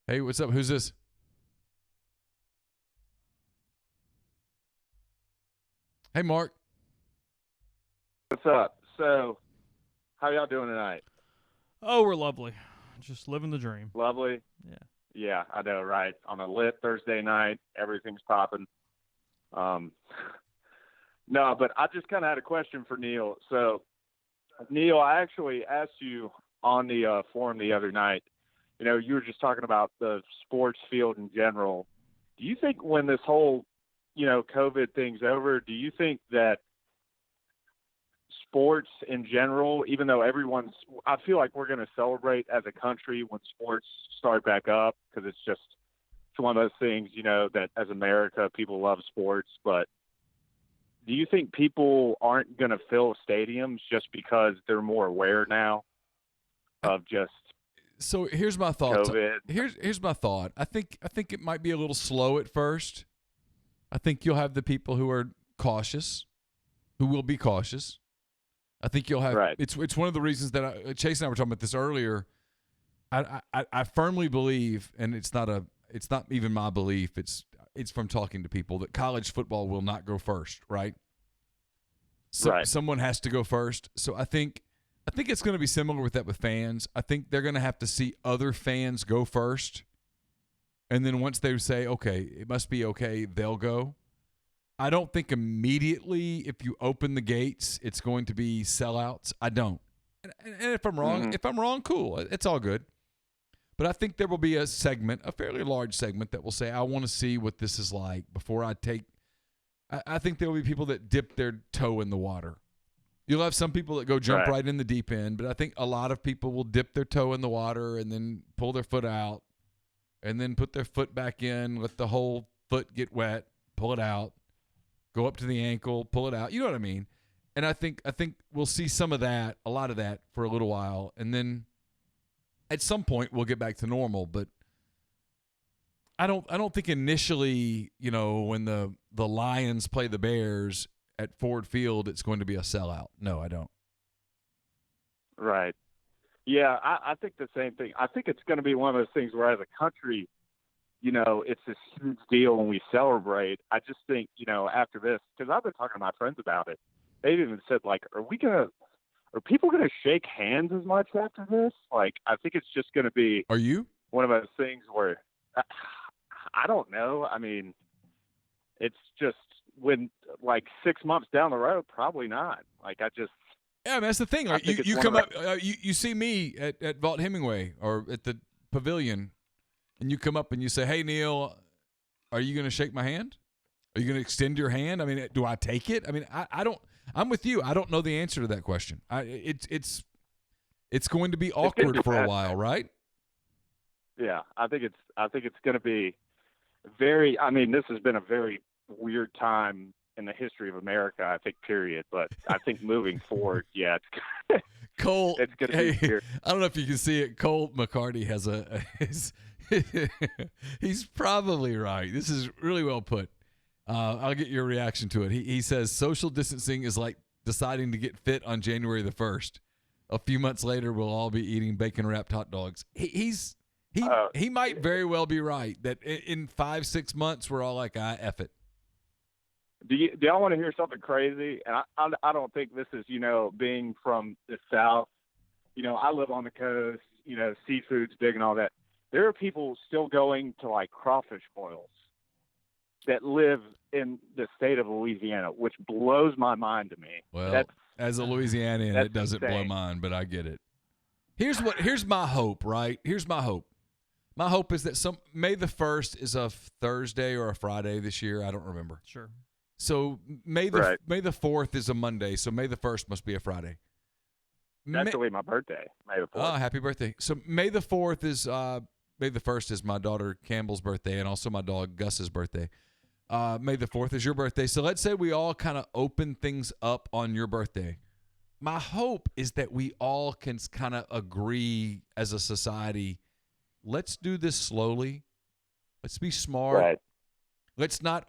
Hey, what's up? Who's this? Hey, Mark. What's up? So, how y'all doing tonight? Oh, we're lovely. Just living the dream. Lovely? Yeah. Yeah, I know, right? On a lit Thursday night, everything's popping. No, but I just kind of had a question for Neal. So, Neal, I actually asked you on the forum the other night, you were just talking about the sports field in general. Do you think when this whole, COVID thing's over, do you think that sports in general, even though I feel like we're going to celebrate as a country when sports start back up, because it's one of those things, that as America, people love sports. But do you think people aren't going to fill stadiums just because they're more aware now of just So here's my thought. COVID? Here's my thought. I think it might be a little slow at first. I think you'll have the people who are cautious, who will be cautious. I think you'll have. Right. It's one of the reasons that Chase and I were talking about this earlier. I firmly believe, and it's not even my belief. It's from talking to people that college football will not go first. Right. So Right. Someone has to go first. So I think it's going to be similar with that with fans. I think they're going to have to see other fans go first. And then once they say, okay, it must be okay, they'll go. I don't think immediately if you open the gates, it's going to be sellouts. I don't. And if I'm wrong, cool. It's all good. But I think there will be a fairly large segment that will say, I want to see what this is like before I take. I think there will be people that dip their toe in the water. You'll have some people that go jump right in the deep end, but I think a lot of people will dip their toe in the water and then pull their foot out and then put their foot back in, let the whole foot get wet, pull it out, go up to the ankle, pull it out. You know what I mean? And I think we'll see some of that, a lot of that for a little while, and then at some point we'll get back to normal. But I don't think initially, when the Lions play the Bears at Ford Field, it's going to be a sellout. No, I don't. Right. Yeah, I think the same thing. I think it's going to be one of those things where as a country, it's this huge deal when we celebrate. I just think, after this, because I've been talking to my friends about it, they've even said, like, are people going to shake hands as much after this? Like, I think it's just going to be Are you? one of those things where I don't know. I mean, it's just when, like, 6 months down the road, probably not. Like, Yeah, that's the thing. Like, you come up, you see me at Vaught Hemingway or at the Pavilion, and you come up and you say, "Hey, Neal, are you going to shake my hand? Are you going to extend your hand? I mean, do I take it? I mean, I don't. I'm with you. I don't know the answer to that question. It's going to be awkward for a while, right? Yeah, I think it's going to be very. I mean, this has been a very weird time in the history of America, I think, period. But I think moving forward, yeah, Cole, it's going to be weird. I don't know if you can see it. Cole McCarty has he's probably right. This is really well put. I'll get your reaction to it. He says social distancing is like deciding to get fit on January the 1st. A few months later, we'll all be eating bacon-wrapped hot dogs. He might very well be right that in 5-6 months we're all like, F it. Do y'all want to hear something crazy? And I don't think this is, being from the South. I live on the coast. Seafood's big and all that. There are people still going to, like, crawfish boils that live in the state of Louisiana, which blows my mind to me. Well, as a Louisianian, it doesn't blow mine, but I get it. Here's my hope, right? Here's my hope. My hope is that May the 1st is a Thursday or a Friday this year. I don't remember. Sure. So May the 4th is a Monday, so May the 1st must be a Friday. That's actually my birthday, May the 4th. Oh, happy birthday. So May the 4th is May the 1st is my daughter Campbell's birthday and also my dog Gus's birthday. May the 4th is your birthday. So let's say we all kind of open things up on your birthday. My hope is that we all can kind of agree as a society, let's do this slowly. Let's be smart. Right. Let's not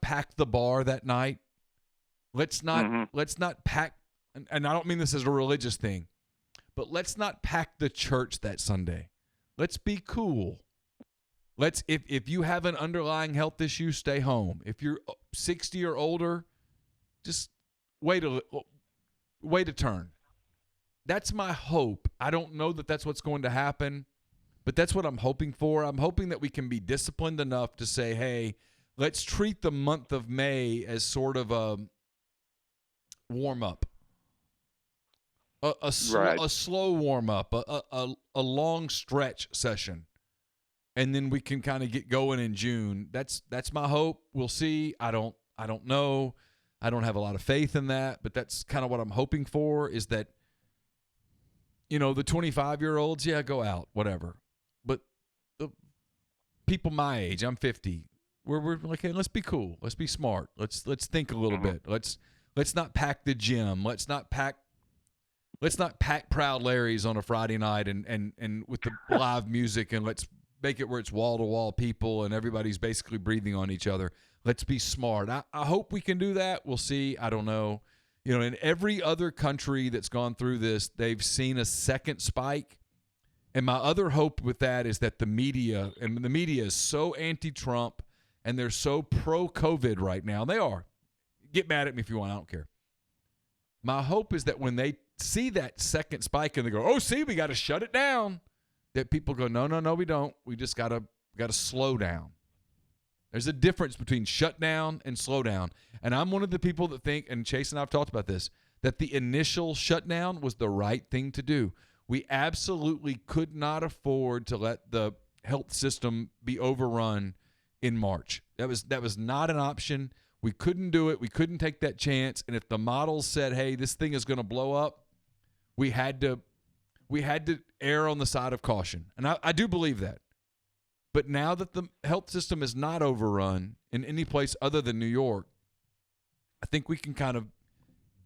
pack the bar that night. Let's not pack, and I don't mean this as a religious thing, but let's not pack the church that Sunday. Let's be cool. If you have an underlying health issue, stay home. If you're 60 or older, just wait a turn. That's my hope. I don't know that that's what's going to happen, but that's what I'm hoping for. I'm hoping that we can be disciplined enough to say, hey, let's treat the month of May as sort of a warm-up, a slow warm-up, a long stretch session. And then we can kind of get going in June. That's my hope. We'll see. I don't know. I don't have a lot of faith in that, but that's kind of what I'm hoping for, is that, the 25-year-olds, yeah, go out, whatever. But the people my age, I'm 50, we're like, hey, let's be cool. Let's be smart. Let's think a little bit. Let's not pack the gym. Let's not pack Proud Larry's on a Friday night and with the live music, and let's make it where it's wall-to-wall people and everybody's basically breathing on each other. Let's be smart. I hope we can do that. We'll see. I don't know. In every other country that's gone through this, they've seen a second spike. And my other hope with that is that the media is so anti-Trump and they're so pro-COVID right now. They are. Get mad at me if you want. I don't care. My hope is that when they see that second spike and they go, oh, see, we got to shut it down, that people go, no, we don't. We just got to slow down. There's a difference between shut down and slow down. And I'm one of the people that think, and Chase and I have talked about this, that the initial shutdown was the right thing to do. We absolutely could not afford to let the health system be overrun in March. That was not an option. We couldn't do it. We couldn't take that chance. And if the models said, hey, this thing is going to blow up, we had to err on the side of caution. And I do believe that. But now that the health system is not overrun in any place other than New York, I think we can kind of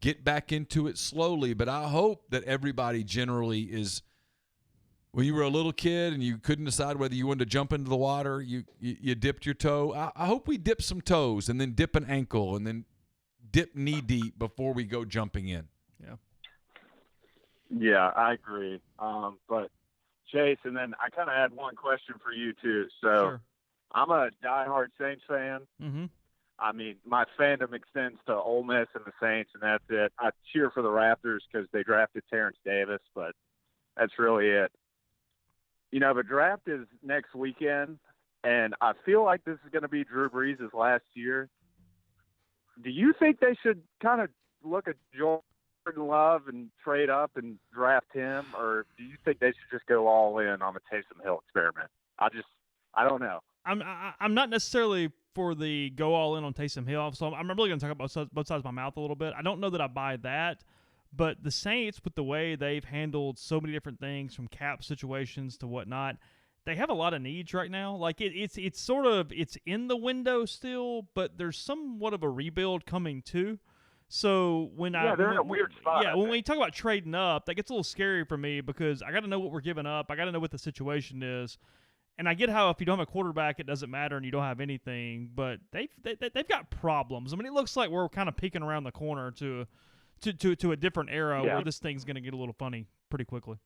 get back into it slowly. But I hope that everybody generally is, when you were a little kid and you couldn't decide whether you wanted to jump into the water, you dipped your toe. I hope we dip some toes and then dip an ankle and then dip knee deep before we go jumping in. Yeah. Yeah, I agree. But Chase, and then I kind of had one question for you too. So Sure. I'm a diehard Saints fan. Mm-hmm. I mean, my fandom extends to Ole Miss and the Saints, and that's it. I cheer for the Raptors because they drafted Terrence Davis, but that's really it. The draft is next weekend, and I feel like this is going to be Drew Brees' last year. Do you think they should kind of look at Jordan Love and trade up and draft him, or do you think they should just go all in on the Taysom Hill experiment? I don't know. I'm not necessarily for the go all in on Taysom Hill, so I'm really going to talk about both sides of my mouth a little bit. I don't know that I buy that, but the Saints, with the way they've handled so many different things, from cap situations to whatnot, they have a lot of needs right now. Like it's in the window still, but there's somewhat of a rebuild coming too. So they're in a weird spot. Yeah, when we talk about trading up, that gets a little scary for me, because I got to know what we're giving up. I got to know what the situation is. And I get how if you don't have a quarterback, it doesn't matter and you don't have anything. But they've got problems. I mean, it looks like we're kind of peeking around the corner to a different era where this thing's going to get a little funny pretty quickly.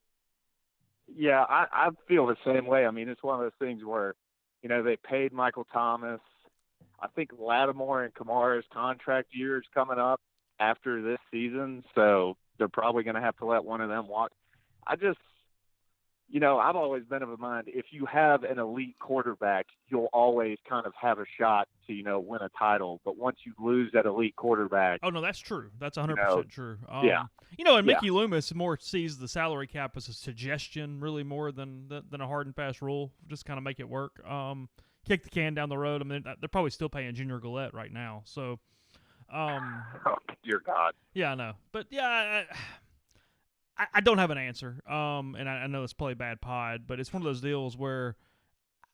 Yeah, I feel the same way. I mean, it's one of those things where, they paid Michael Thomas. I think Lattimore and Kamara's contract year is coming up after this season, so they're probably going to have to let one of them walk. I've always been of a mind, if you have an elite quarterback, you'll always kind of have a shot to, win a title. But once you lose that elite quarterback. Oh, no, that's true. That's 100% true. Yeah. And Mickey Loomis more sees the salary cap as a suggestion, really, more than a hard and fast rule. Just kind of make it work. Kick the can down the road. I mean, they're probably still paying Junior Gillette right now. So, oh, dear God. Yeah, I know. But, yeah, I don't have an answer, and I know it's probably bad pod, but it's one of those deals where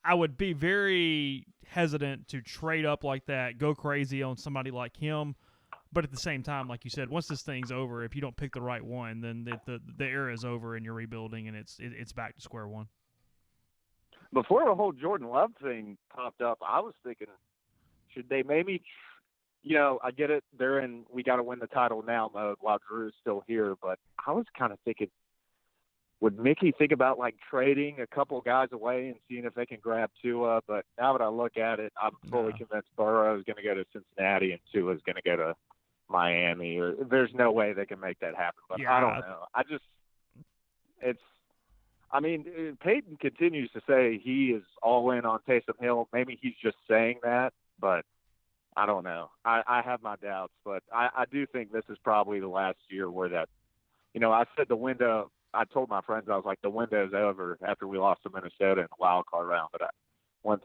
I would be very hesitant to trade up like that, go crazy on somebody like him, but at the same time, like you said, once this thing's over, if you don't pick the right one, then the era is over and you're rebuilding, and it's back to square one. Before the whole Jordan Love thing popped up, I was thinking, should they maybe I get it. They're in we got to win the title now mode while Drew's still here. But I was kind of thinking, would Mickey think about like trading a couple guys away and seeing if they can grab Tua? But now that I look at it, I'm fully convinced Burrow is going to go to Cincinnati and Tua is going to go to Miami. Or there's no way they can make that happen. But I don't know. Peyton continues to say he is all in on Taysom Hill. Maybe he's just saying that, but I don't know. I have my doubts, but I do think this is probably the last year where that, I said the window. I told my friends, I was like, the window's over after we lost to Minnesota in the wild card round. But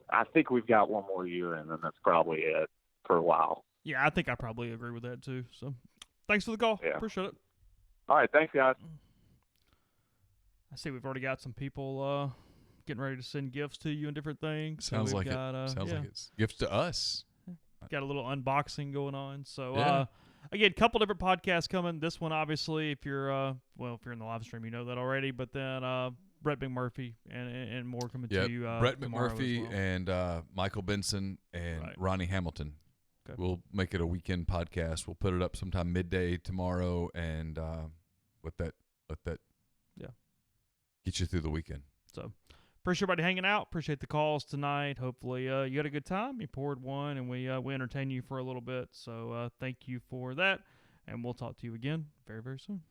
I think we've got one more year, and then that's probably it for a while. Yeah, I think I probably agree with that too. So, thanks for the call. Yeah. Appreciate it. All right, thanks, guys. I see we've already got some people getting ready to send gifts to you and different things. Sounds so like it. Sounds like it's gifts to us. Got a little unboxing going on. So, Yeah. Again, a couple different podcasts coming. This one, obviously, if you're in the live stream, you know that already. But then Brett McMurphy and more coming to you. Brett tomorrow McMurphy as well. and Michael Benson and Right. Ronnie Hamilton. Okay. We'll make it a weekend podcast. We'll put it up sometime midday tomorrow, and let that get you through the weekend. So, appreciate everybody hanging out. Appreciate the calls tonight. Hopefully, you had a good time. You poured one, and we entertained you for a little bit. So, thank you for that. And we'll talk to you again very, very soon.